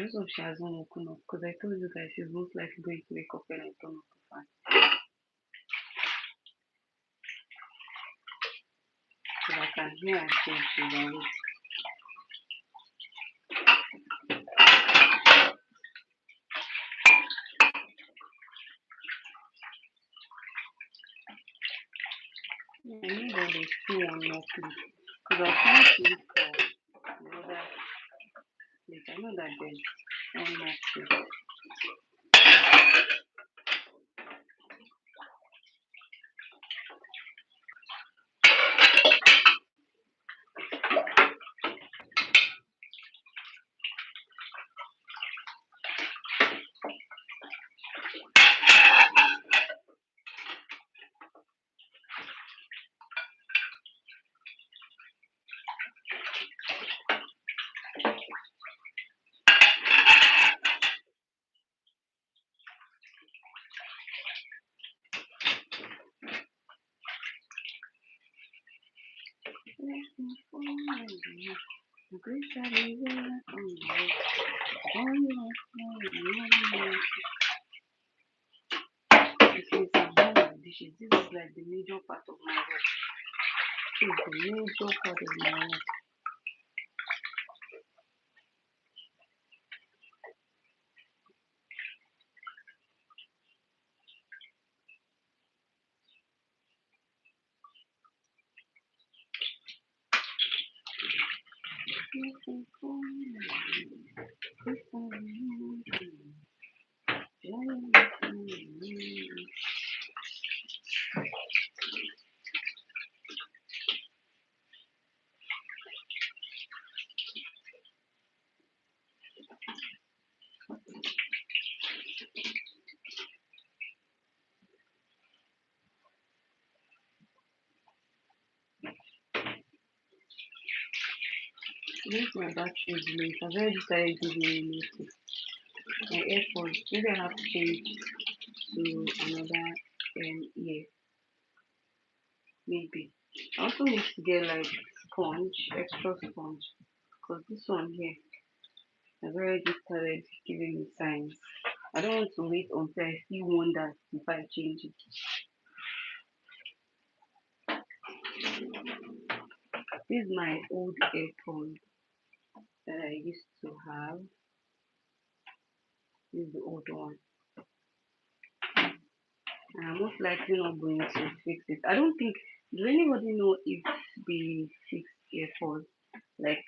just hope she hasn't woken up because I told you guys she's most likely going to wake up when I turn off the fan. So I can hear her say she's awake. I need all the two one more please. Because I was trying to look for the other place. I know that there's one more place. This is like the major part of my work. This is the major part of my work. This my battery is late. I've already started giving me notice. My AirPods, maybe I have to change to another ear. Maybe. I also need to get like sponge, extra sponge. Because this one here has already started giving me signs. I don't want to wait until I see wonder if I change it. This is my old AirPod that I used to have. This is the old one. And I'm most likely not going to fix it. I don't think, does anybody know if they fix AirPods? Like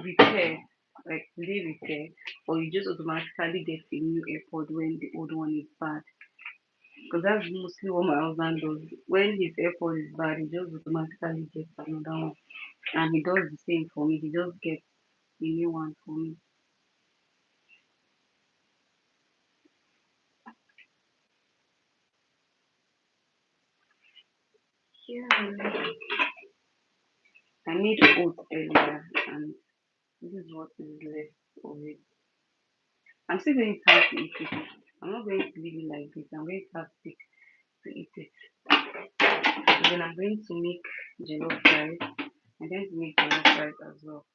repair, like do they repair? Or you just automatically get a new AirPod when the old one is bad? Because that's mostly what my husband does. When his AirPod is bad, he just automatically gets another one. And he does the same for me. He just gets a new one for me. Yeah. I made oats earlier and this is what is left of it. I'm still going to have to eat it. I'm not going to leave it like this. I'm going to have to eat it. And then I'm going to make jollof rice. I'm going to make jollof rice as well.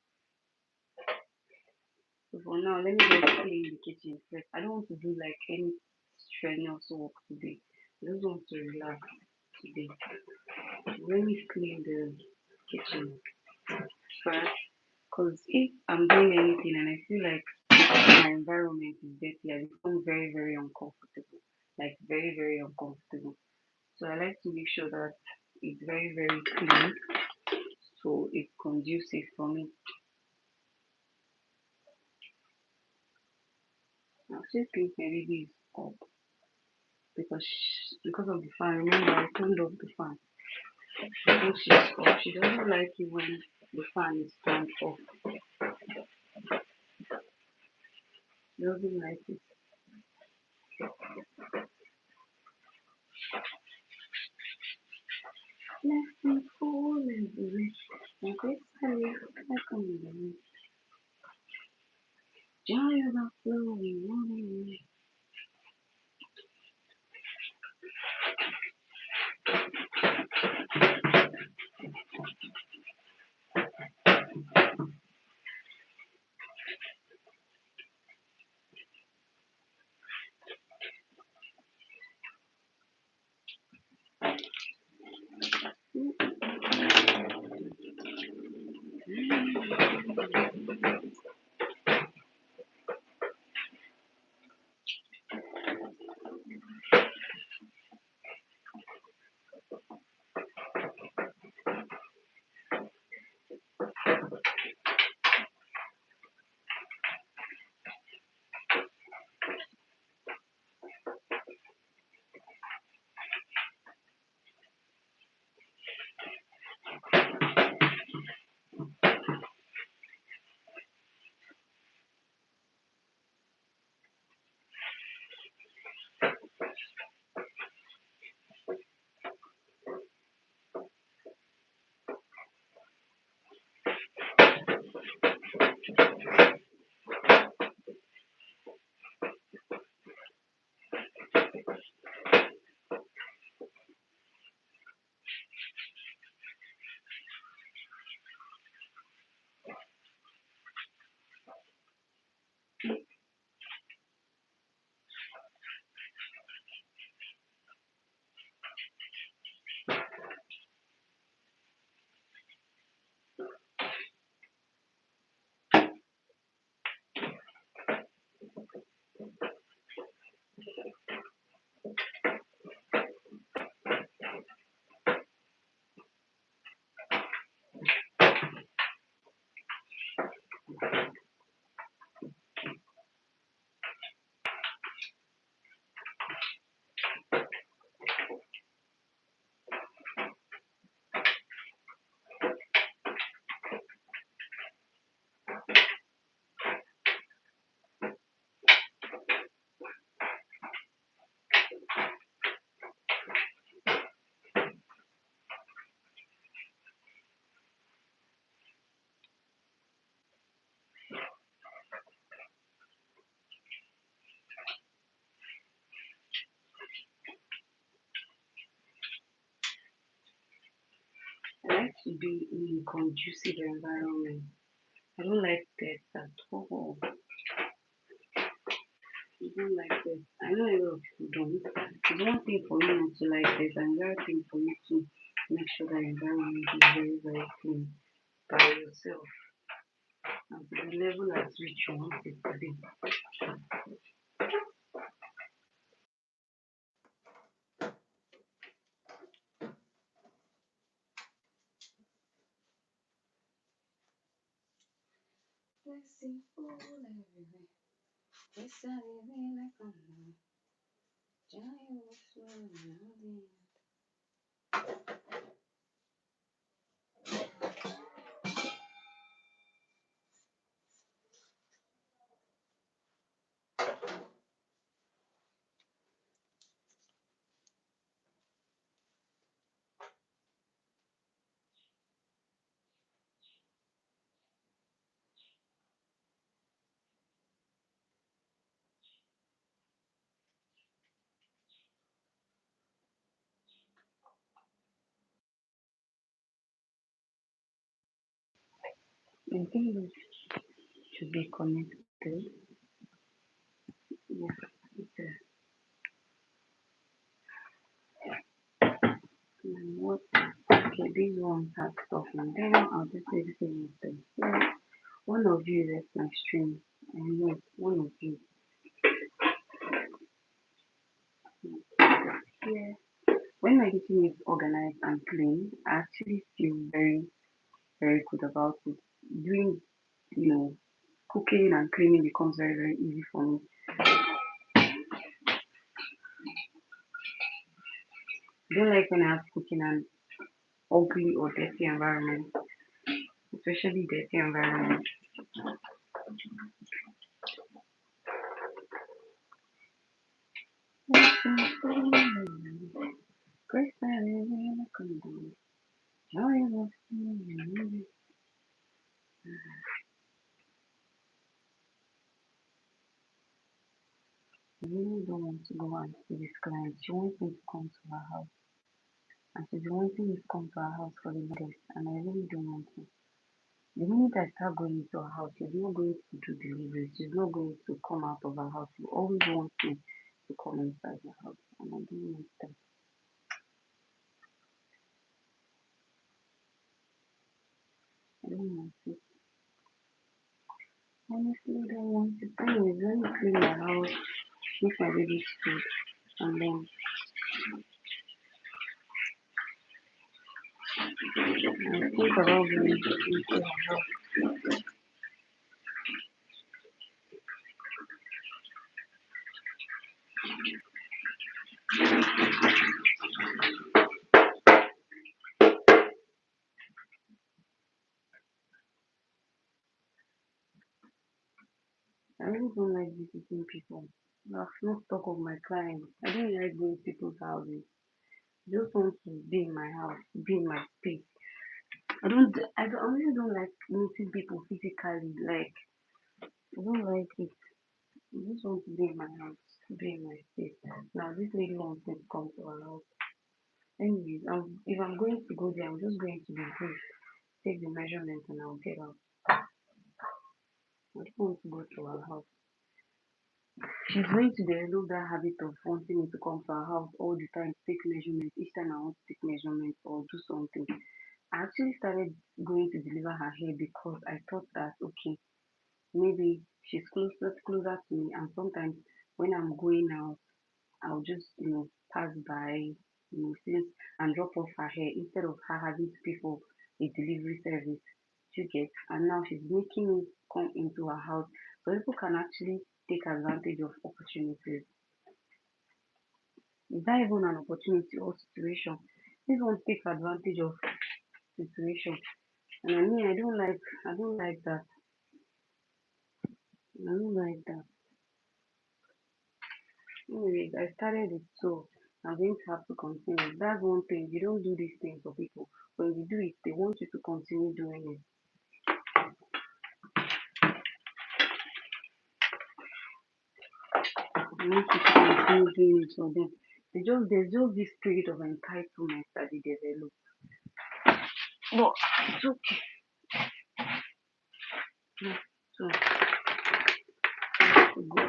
So for now, let me just clean the kitchen first. I don't want to do like any strenuous work today. I just want to relax today. Let me clean the kitchen first. Because if I'm doing anything and I feel like my environment is dirty, I become very, very uncomfortable. Like very, very uncomfortable. So I like to make sure that it's very, very clean. So it's conducive for me. I still think my baby is up because of the fan. Remember, I turned off the fan. I think she's up. She doesn't like it when the fan is turned off. She doesn't like it. Let me fall in the wind. And gracefully I come in the wind. Joy overflowing, morning wind. to be in a conducive environment. I don't like that at all. I don't like that. I know a lot of people don't. It's one thing for you not to like this, and another thing for you to make sure that environment is very, very clean by yourself and to the level at which you want it to be. Blessing fall everywhere. Yes, I live in a condo. Johnny was smiling. I think it should be connected. Yeah, it's what okay, these ones have stuff and then I'll just say the same with them. Yeah, one of you is my stream. I know one of you. Yeah. When my kitchen is organized and clean, I actually feel very, very good about it. Doing, you know, cooking and cleaning becomes very, very easy for me. I don't like when I have cooking and ugly or dirty environment, especially dirty environment. I really don't want to go and see this client. She wants me to come to her house. And she's been wanting me to come to her house for the longest. And I really don't want to. The minute I start going to her house, she's not going to do deliveries. She's not going to come out of her house. She always wants me to come inside the house. And I don't want that. I don't want it. Honestly, I don't want it. Anyways, let me clean my house, make my baby's food, and then I think about going into her house. I really don't like visiting people. That's not talk of my clients. I don't like going to people's houses. I just want to be in my house, be in my space. I really don't like meeting people physically. Like, I don't like it. I just want to be in my house, be in my space. Now, this lady wants me to come to her house. Anyways, if I'm going to go there, I'm just going to be brief, take the measurement, and I'll get out. I don't want to go to her house. She's going to develop that habit of wanting me to come to her house all the time, take measurements. Each time I want to take measurements or do something. I actually started going to deliver her hair because I thought that okay, maybe she's closer to me, and sometimes when I'm going out, I'll just pass by, since and drop off her hair instead of her having to pay for a delivery service. You get, and now she's making me come into her house, so people can actually take advantage of opportunities. Is that even an opportunity or situation? This one take advantage of situation, and I don't like that. I don't like that. Anyways, I started it, so I'm going to have to continue. That's one thing. You don't do these things for people. When you do it, they want you to continue doing it. They want you to continue doing it for them. There's just this spirit of entitlement that they develop. But it's okay. Yeah, so to go.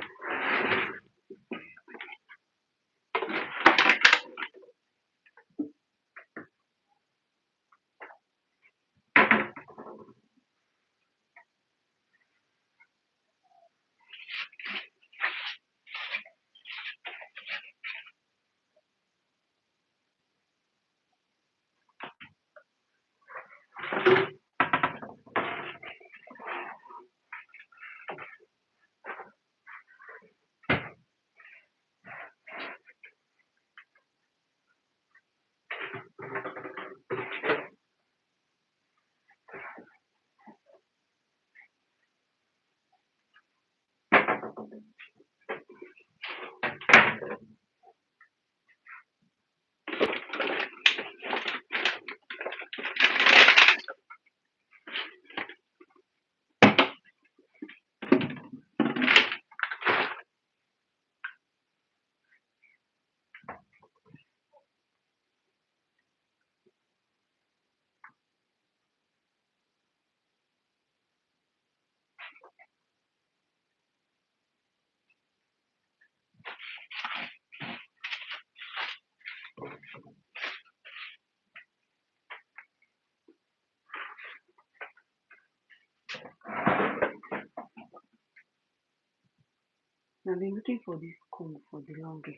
I've been looking for this comb for the longest.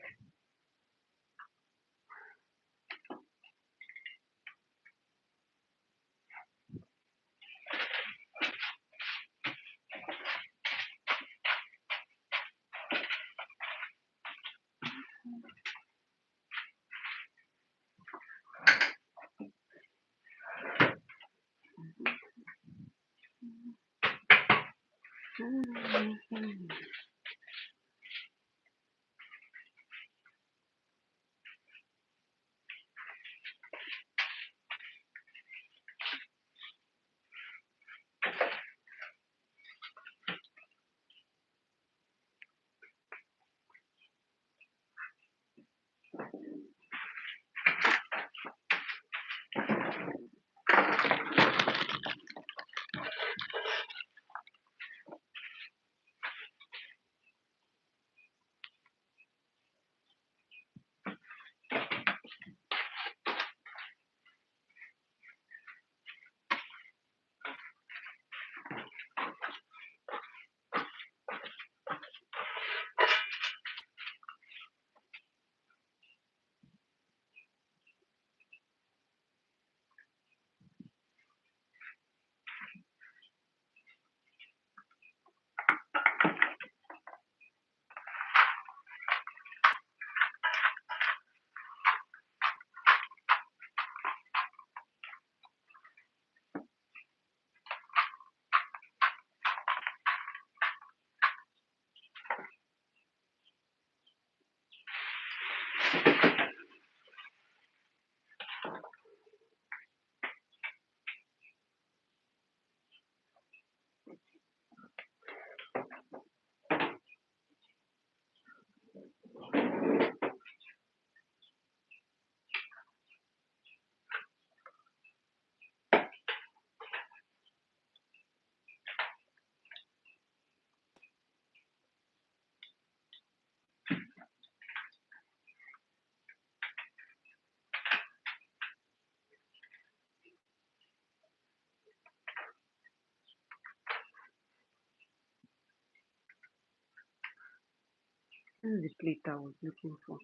This is the plate I was looking for.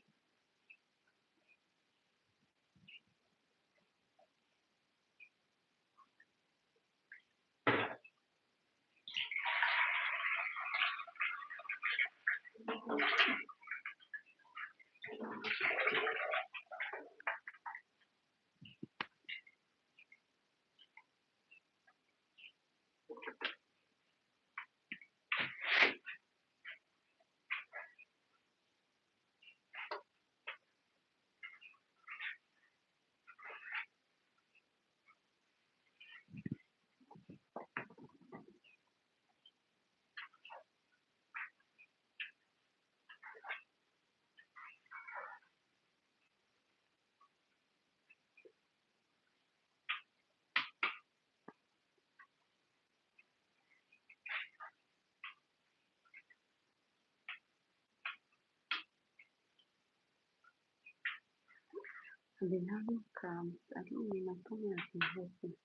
I've been having cramps. I don't know, my tummy has been hurting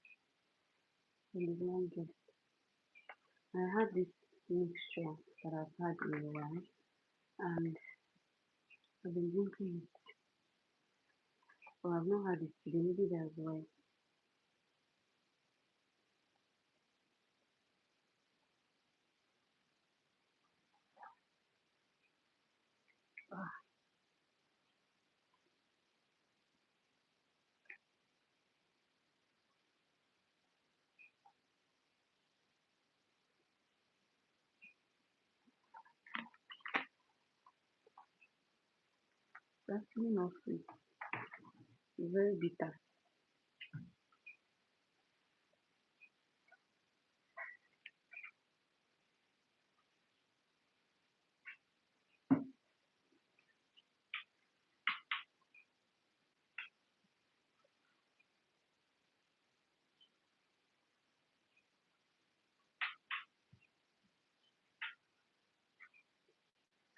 for the longest. I had this mixture that I've had in a while, and I've been drinking it. But I've not had it today. Maybe that's why. Ah, it's actually not sweet. It's very bitter.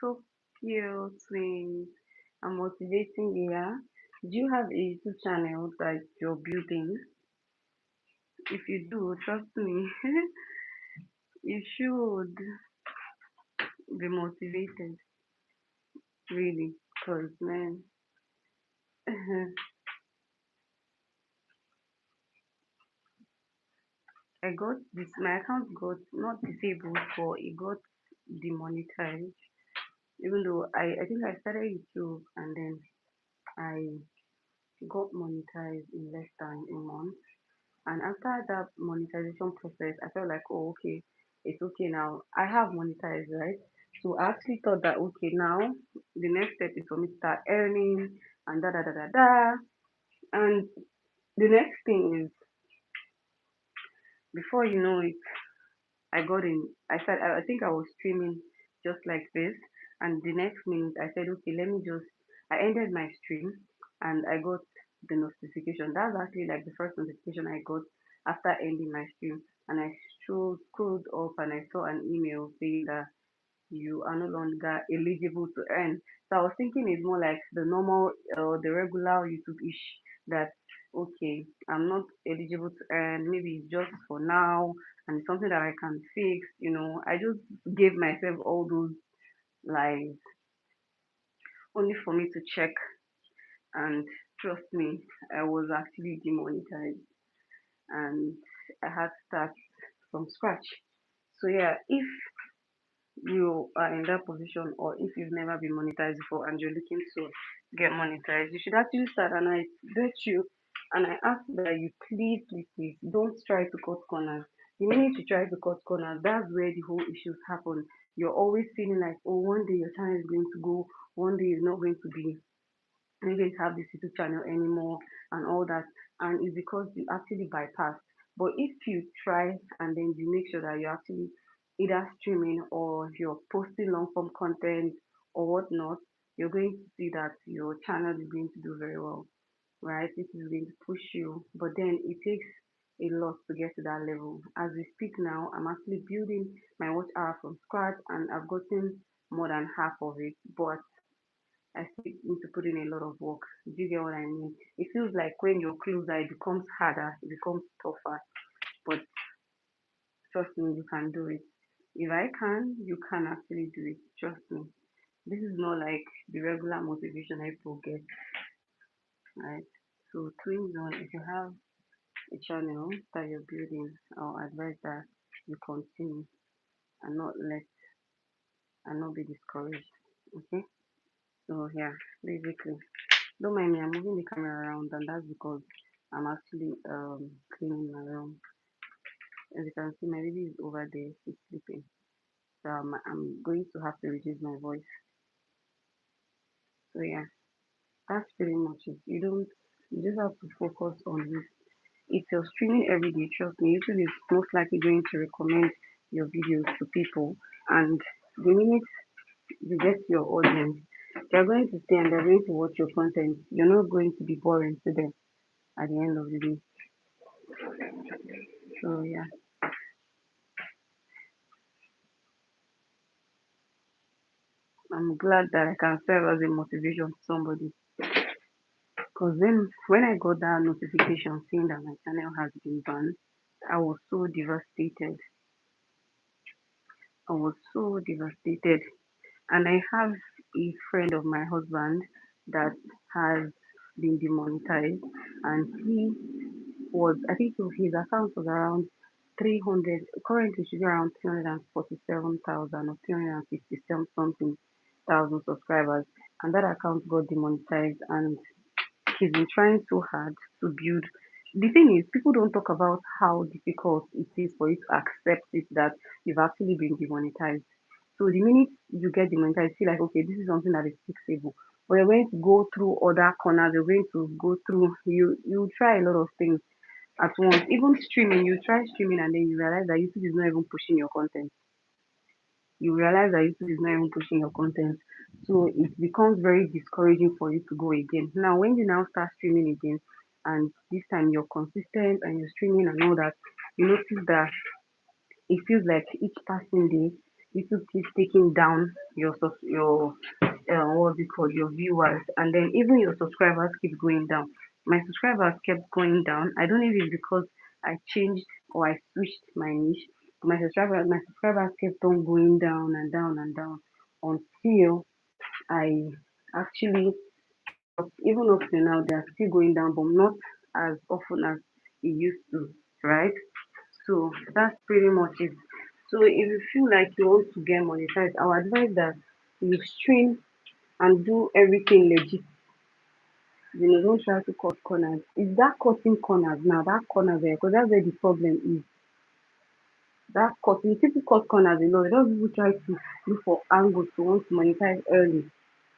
So cute, twins. I'm motivating you, yeah? Do you have a YouTube channel that you're building? If you do, trust me, you should be motivated, really. Because, man, I got this, my account got not disabled, but it got demonetized. Even though I think I started YouTube and then I got monetized in less than a month. And after that monetization process, I felt like, oh, okay, it's okay now. I have monetized, right? So I actually thought that, okay, now the next step is for me to start earning and da da da da da. And the next thing is, before you know it, I got in. I think I was streaming just like this, and the next minute I said, okay, let me just. I ended my stream, and I got the notification. That's actually like the first notification I got after ending my stream, and I scrolled up and I saw an email saying that you are no longer eligible to earn. So I was thinking it's more like the normal, the regular YouTube ish that okay, I'm not eligible to earn. Maybe it's just for now, and it's something that I can fix. I just gave myself all those lies only for me to check, and trust me, I was actually demonetized, and I had to start from scratch. So yeah, if you are in that position or if you've never been monetized before and you're looking to get monetized, you should actually start. And I bet you and I ask that you please, please, please don't try to cut corners. The minute you try to cut corners, that's where the whole issues happen. You're always feeling like, oh, one day your channel is going to go, one day it's not going to be you didn't have this YouTube channel anymore and all that. And it's because you actually bypassed. But if you try and then you make sure that you're actually either streaming or you're posting long form content or whatnot, you're going to see that your channel is going to do very well, right? This is going to push you. But then it takes a lot to get to that level. As we speak now, I'm actually building my watch hour from scratch and I've gotten more than half of it. But I still need to put in a lot of work. Do you get what I mean? It feels like when you're closer, it becomes harder, it becomes tougher. But trust me, you can do it. If I can, you can actually do it. Trust me. This is not like the regular motivation I people get, right? So, twins on, if you have a channel that you're building, I'll advise that you continue and not be discouraged. Okay? So, yeah, basically. Don't mind me, I'm moving the camera around, and that's because I'm actually cleaning my room. As you can see, my baby is over there, she's sleeping. So I'm going to have to reduce my voice. So yeah, that's pretty much it. You just have to focus on it. If you're streaming every day, trust me, YouTube is most likely going to recommend your videos to people. And the minute you get your audience, they're going to stay and they're going to watch your content. You're not going to be boring to them at the end of the day. So yeah. I'm glad that I can serve as a motivation to somebody. Because then when I got that notification saying that my channel has been banned, I was so devastated. I was so devastated. And I have a friend of my husband that has been demonetized, and he was, I think his account was around 300, currently should be around 347,000 or 357 something thousand subscribers, and that account got demonetized, and he's been trying so hard to build. The thing is, people don't talk about how difficult it is for you to accept it that you've actually been demonetized. So the minute you get demonetized, you feel like, okay, this is something that is fixable. But you're going to go through other corners. You're going to go through. You try a lot of things at once. Even streaming, you try streaming and then you realize that YouTube is not even pushing your content. You realize that YouTube is not even pushing your content. So it becomes very discouraging for you to go again. Now, when you now start streaming again, and this time you're consistent and you're streaming and all that, you notice that it feels like each passing day, YouTube keeps taking down your what's it called, your viewers, and then even your subscribers keep going down. My subscribers kept going down. I don't know if it's because I changed or I switched my niche. But my subscribers kept on going down and down and down until I actually stopped. Even up to now, they are still going down, but not as often as it used to, right? So that's pretty much it. So if you feel like you want to get monetized, I would advise that you stream and do everything legit. Don't try to cut corners. It's that cutting corners now, that corner there, because that's where the problem is. That cutting, people cut corners a lot. A lot of people try to look for angles to want to monetize early.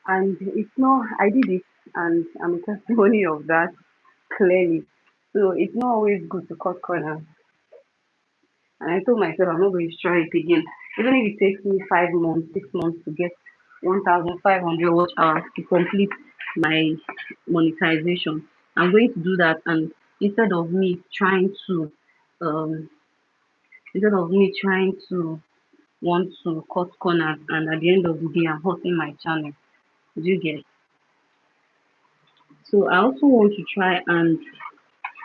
And it's not, I did it, and I'm a testimony of that clearly. So it's not always good to cut corners. And I told myself I'm not going to try it again. Even if it takes me 5 months, 6 months to get 1,500 watch hours to complete my monetization, I'm going to do that. And instead of me trying to, um, instead of me trying to want to cut corners, and at the end of the day, I'm hurting my channel. Do you get? So I also want to try and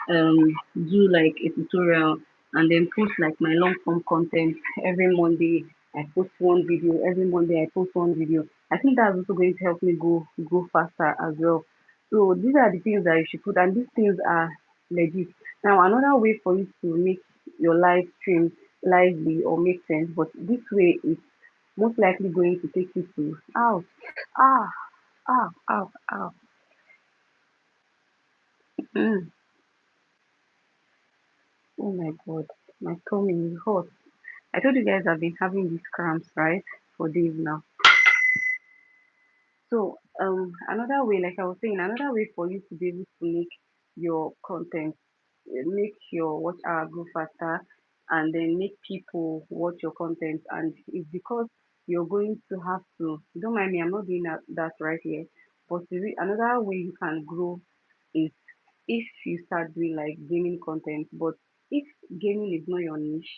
um do like a tutorial and then post like my long form content every Monday. I post one video every Monday. I post one video. I think that's also going to help me go faster as well. So these are the things that you should put, and these things are legit. Now another way for you to make your live stream lively or make sense, but this way is most likely going to take you to ouch, ah, ow. Mm. Oh my god, my tummy is hot. I told you guys I've been having these cramps, right, for days now. So, another way, like I was saying, another way for you to be able to make your content, make your watch hour go faster, and then make people watch your content, and it's because you're going to have to. Don't mind me, I'm not doing that right here. But another way you can grow is if you start doing like gaming content. But if gaming is not your niche,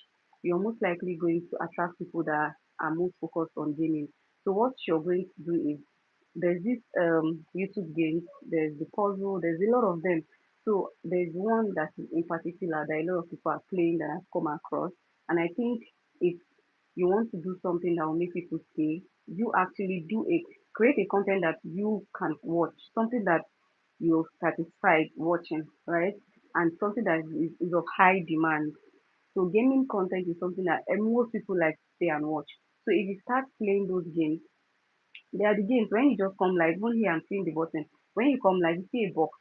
you're most likely going to attract people that are most focused on gaming. So what you're going to do is there's this YouTube games, there's the puzzle, there's a lot of them. So there's one that is in particular that a lot of people are playing that I've come across. And I think if you want to do something that will make people stay, you actually do it. Create a content that you can watch, something that you're satisfied watching, right? And something that is of high demand. So gaming content is something that most people like to stay and watch. So if you start playing those games, there are the games when you just come live, even here I'm seeing the button. When you come live, you see a box,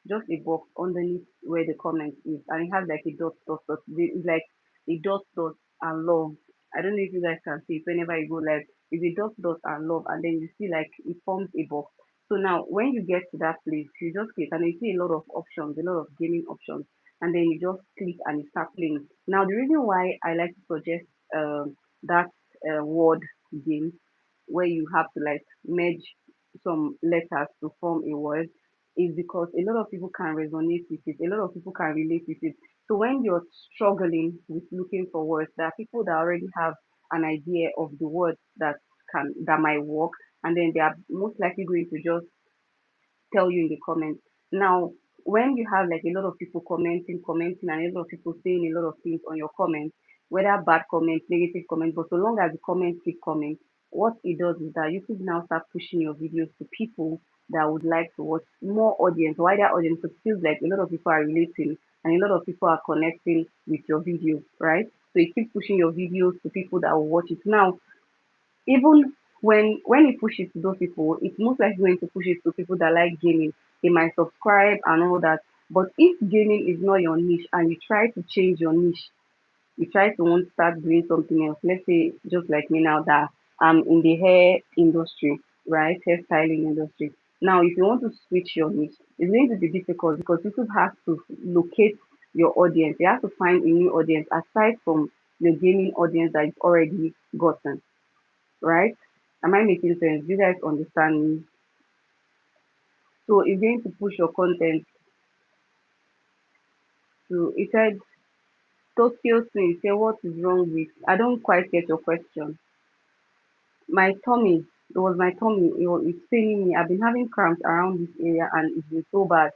just a box underneath where the comment is, and it has like a dot. It's like a dot and love. I don't know if you guys can see it whenever you go live. It's a dot and love, and then you see like it forms a box. So now when you get to that place, you just click and you see a lot of options, a lot of gaming options, and then you just click and you start playing. Now the reason why I like to suggest that word game where you have to like merge some letters to form a word is because a lot of people can resonate with it, a lot of people can relate with it. So when you're struggling with looking for words, there are people that already have an idea of the words that might work, and then they are most likely going to just tell you in the comments. Now, when you have like a lot of people commenting, and a lot of people saying a lot of things on your comments, whether bad comments, negative comments, but so long as the comments keep coming, what it does is that you could now start pushing your videos to people that would like to watch, more audience, wider audience. So it feels like a lot of people are relating and a lot of people are connecting with your video, right? So you keep pushing your videos to people that will watch it. Now, even when you push it to those people, it's most likely going to push it to people that like gaming. They might subscribe and all that. But if gaming is not your niche and you try to change your niche, you try to want to start doing something else. Let's say just like me now that I'm in the hair industry, right? Hairstyling industry. Now if you want to switch your niche, it's going to be difficult because you could have to locate your audience. You have to find a new audience aside from your gaming audience that you've already gotten, right? Am I making sense? Do you guys understand me? So it's going to push your content to, it said Tokyo Twin, say what is wrong with, I don't quite get your question. My tummy, it was my tummy, it's paining me. I've been having cramps around this area and it's been so bad.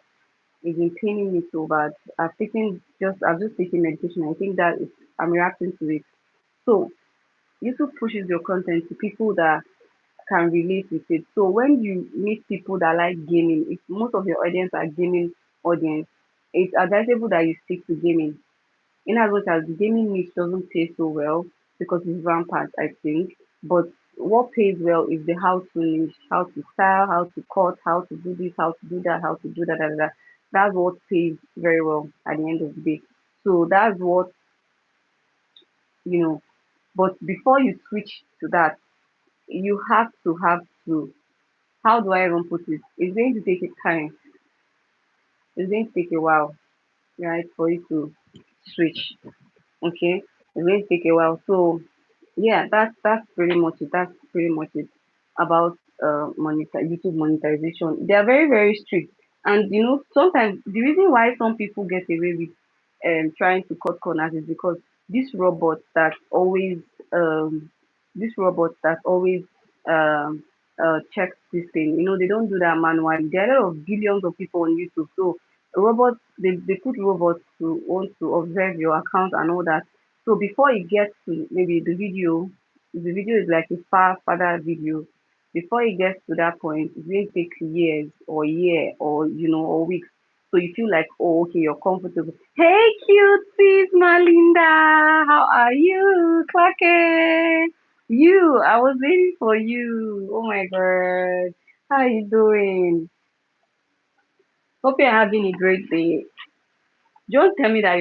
It's been paining me so bad. I've just taken medication. I think that I'm reacting to it. So YouTube pushes your content to people that can relate with it. So when you meet people that like gaming, if most of your audience are gaming audience, it's advisable that you stick to gaming. In as much as the gaming niche doesn't pay so well because it's rampant, I think. But what pays well is the how to niche, how to style, how to cut, how to do this, how to do that, how to do that, that. That's what pays very well at the end of the day. So that's what, you know. But before you switch to that, you have to, how do I even put it? It's going to take a time. It's going to take a while, right, for you to switch. Okay, it's going to take a while. So yeah, that's pretty much it. That's pretty much it about YouTube monetization. They are very very strict, and sometimes the reason why some people get away with trying to cut corners is because this robot that always um this robot that always um checks this thing. They don't do that manually. There are a lot of billions of people on YouTube, so robots they put robots to want to observe your account and all that. So before it gets to maybe the video is like a far further video. Before it gets to that point, it may take years or year or weeks. So you feel like, oh, okay, you're comfortable. Hey, cuties, Malinda, how are you, Claque? I was waiting for you. Oh my god, how you doing? Hope you're having a great day. Don't tell me that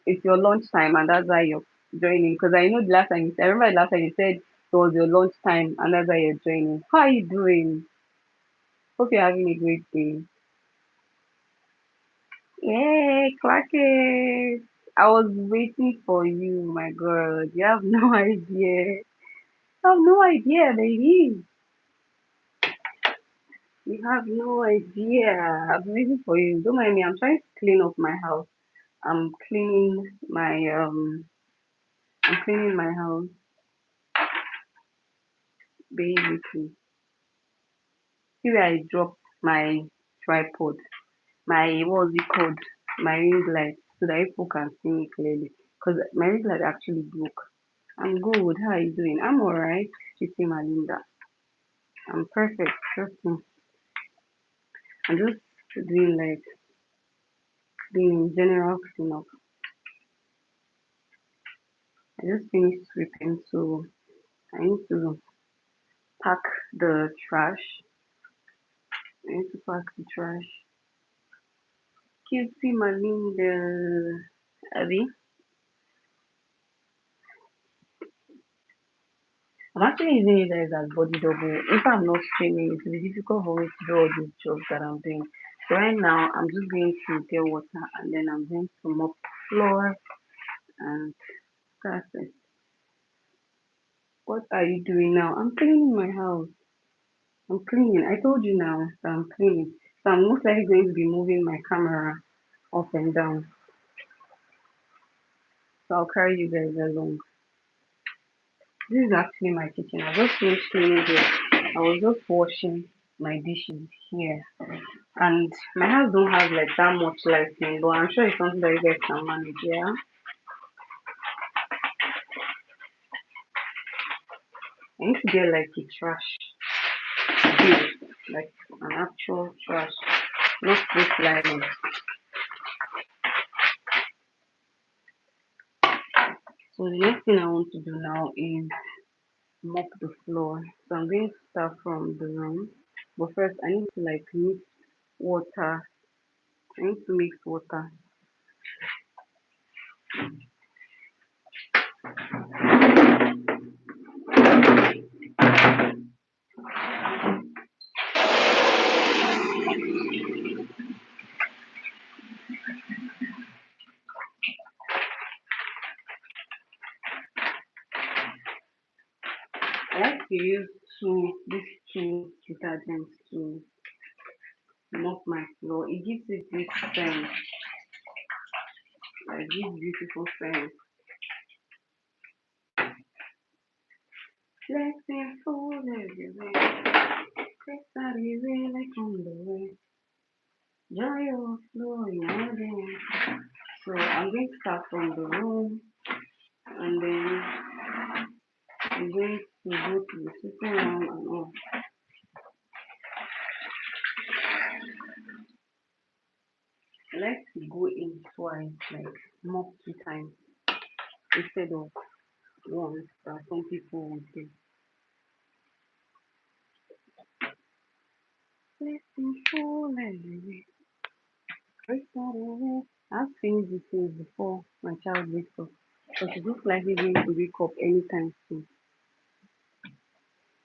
it's your lunchtime and that's why you're joining. Because I know the last time I remember the last time you said it was your lunchtime and that's why you're joining. How are you doing? Hope you're having a great day. Yay, clock it. I was waiting for you, my God. You have no idea. I have no idea, baby. You have no idea. I've been waiting for you. Don't mind me. I'm trying to clean up my house. I'm cleaning my um I'm cleaning my house basically. See where I dropped my tripod, my what's it called? My ring light, so that people can see me clearly. Because my ring light actually broke. I'm good. How are you doing? I'm alright. Chitty Malinda. I'm perfect. Trust me. I'm just doing like cleaning, general cleanup. I just finished sweeping, so I need to pack the trash. I need to pack the trash. Chitty Malinda. Abby. I'm actually using you guys as body double. If I'm not streaming, it will be difficult for me to do all these jobs that I'm doing. So right now, I'm just going to get water and then I'm going to mop the floor and that's it. What are you doing now? I'm cleaning my house. I'm cleaning. I told you now that I'm cleaning. So I'm most likely going to be moving my camera up and down. So I'll carry you guys along. This is actually my kitchen. I just finished cleaning it. I was just washing. my dishes here. And my house don't have like that much lighting, but I'm sure it's something that you guys can manage. Yeah, I need to get like a trash bin, like an actual trash, not this lighting. So the next thing I want to do now is mop the floor. So I'm going to start from the room, but first I need to like mix water. I need to mix water. I like to use these two detergents to mop my floor. It gives it this scent, like this beautiful scent. Blessing fall everywhere. Everybody really on the way. Joy overflowing all day. So I'm going to start from the room, and then I'm going to go to the sitting room and all. I like to go in twice, like mop 2 times instead of once that some people would do. Blessing fall everywhere. Everybody. I've finished this thing before my child wakes up. Because it looks like he's going to wake up anytime soon.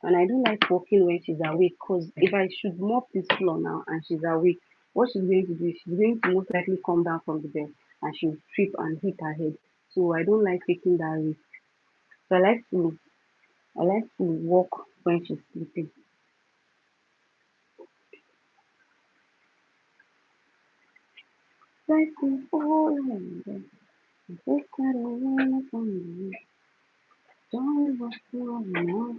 And I don't like walking when she's awake because if I should mop this floor now and she's awake, what she's going to do is she's going to most likely come down from the bed and she'll trip and hit her head. So I don't like taking that risk. So I like to walk when she's sleeping. Like to fall in bed. Take that away from me. Joy was flowing out.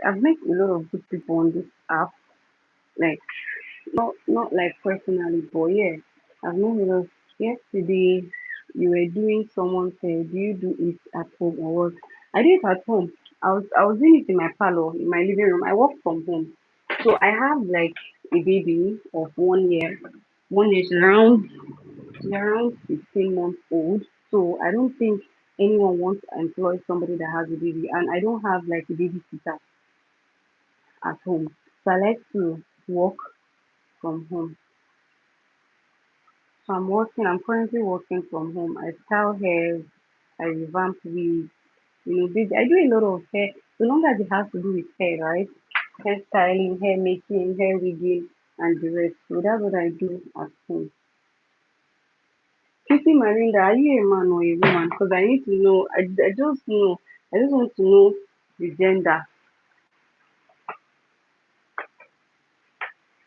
I've met a lot of good people on this app, like not like personally, but yeah, I've met a lot. Yesterday, you were doing someone said, do you do it at home or what? I do it at home. I was doing it in my parlor, in my living room. I work from home, so I have like a baby of 1 year. 1 year is around 15 months old. So I don't think anyone wants to employ somebody that has a baby, and I don't have like a babysitter at home. So I like to work from home. So I'm currently working from home. I style hair, I revamp wigs, I do a lot of hair. So long as it has to do with hair, right? Hair styling, hair making, hair wigging, and the rest. So that's what I do at home. Kitty Marinda, are you a man or a woman? Because I need to know. I just know. I just want to know the gender.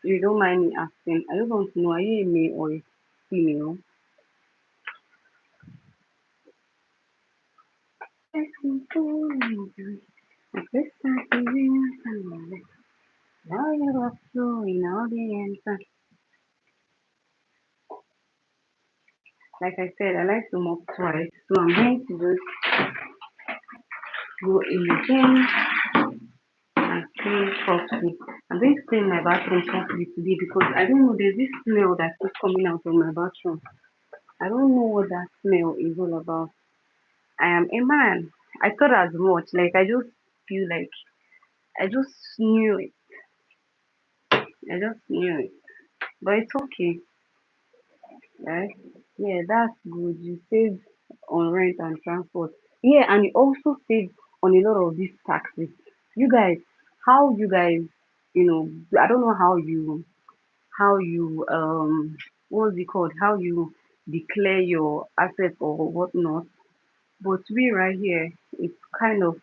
If you don't mind me asking, I just want to know, are you a male or a female? Like this time feeling now you are flowing all the answer. Like I said, I like to mop twice. So I'm going to just go in again and clean properly. I'm going to clean my bathroom properly today because I don't know, there's this smell that keeps coming out of my bathroom. I don't know what that smell is all about. I am a man. I thought as much. Like I just feel like I just knew it. I just knew it. But it's okay, right? Yeah, that's good. You save on rent and transport. Yeah, and you also save on a lot of these taxes. You guys, how you guys, I don't know how you what's it called? How you declare your assets or whatnot. But we right here, it's kind of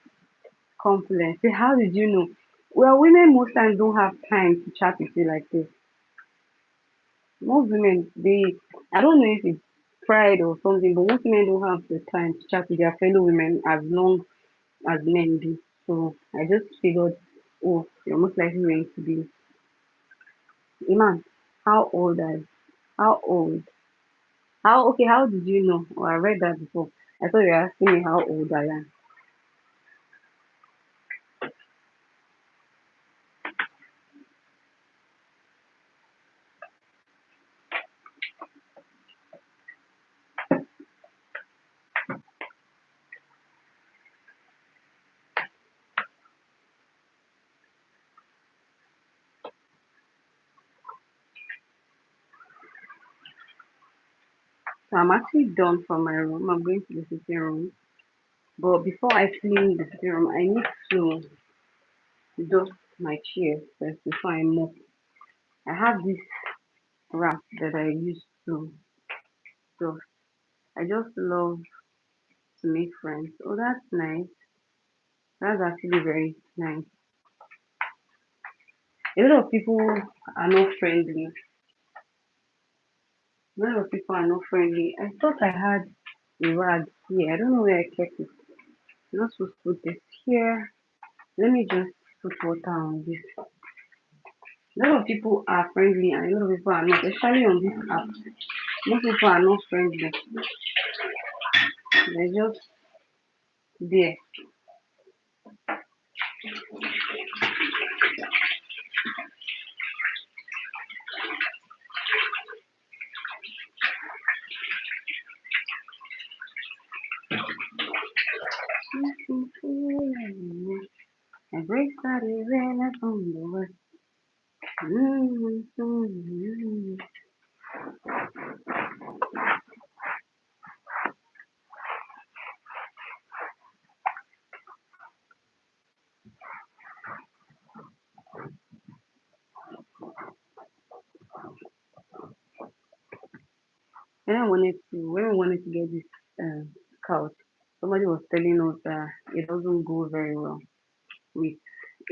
complex. Say, how did you know? Well, women most times don't have time to chat with you like this. Most women, I don't know if it's pride or something, but most women don't have the time to chat with their fellow women as long as men do. So I just figured, oh, you're most likely going to be a man. How old are you? How old? Okay, how did you know? Oh, I read that before. I thought you were asking me how old I am. So I'm actually done from my room. I'm going to the sitting room. But before I clean the sitting room, I need to dust my chair first before I mop. I have this wrap that I use to dust. I just love to make friends. Oh, that's nice. That's actually very nice. A lot of people are not friendly. A lot of people are not friendly. I thought I had a rag here. I don't know where I kept it. I'm not supposed to put this here. Let me just put water on this. A lot of people are friendly and a lot of people are not, especially on this app. Most people are not friendly. They're just there. My break started when I found the word. When I wanted to get this couch, somebody was telling us that it doesn't go very well with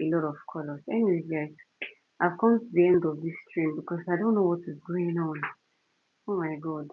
a lot of colors. Anyways, guys, I've come to the end of this stream because I don't know what is going on. Oh my god.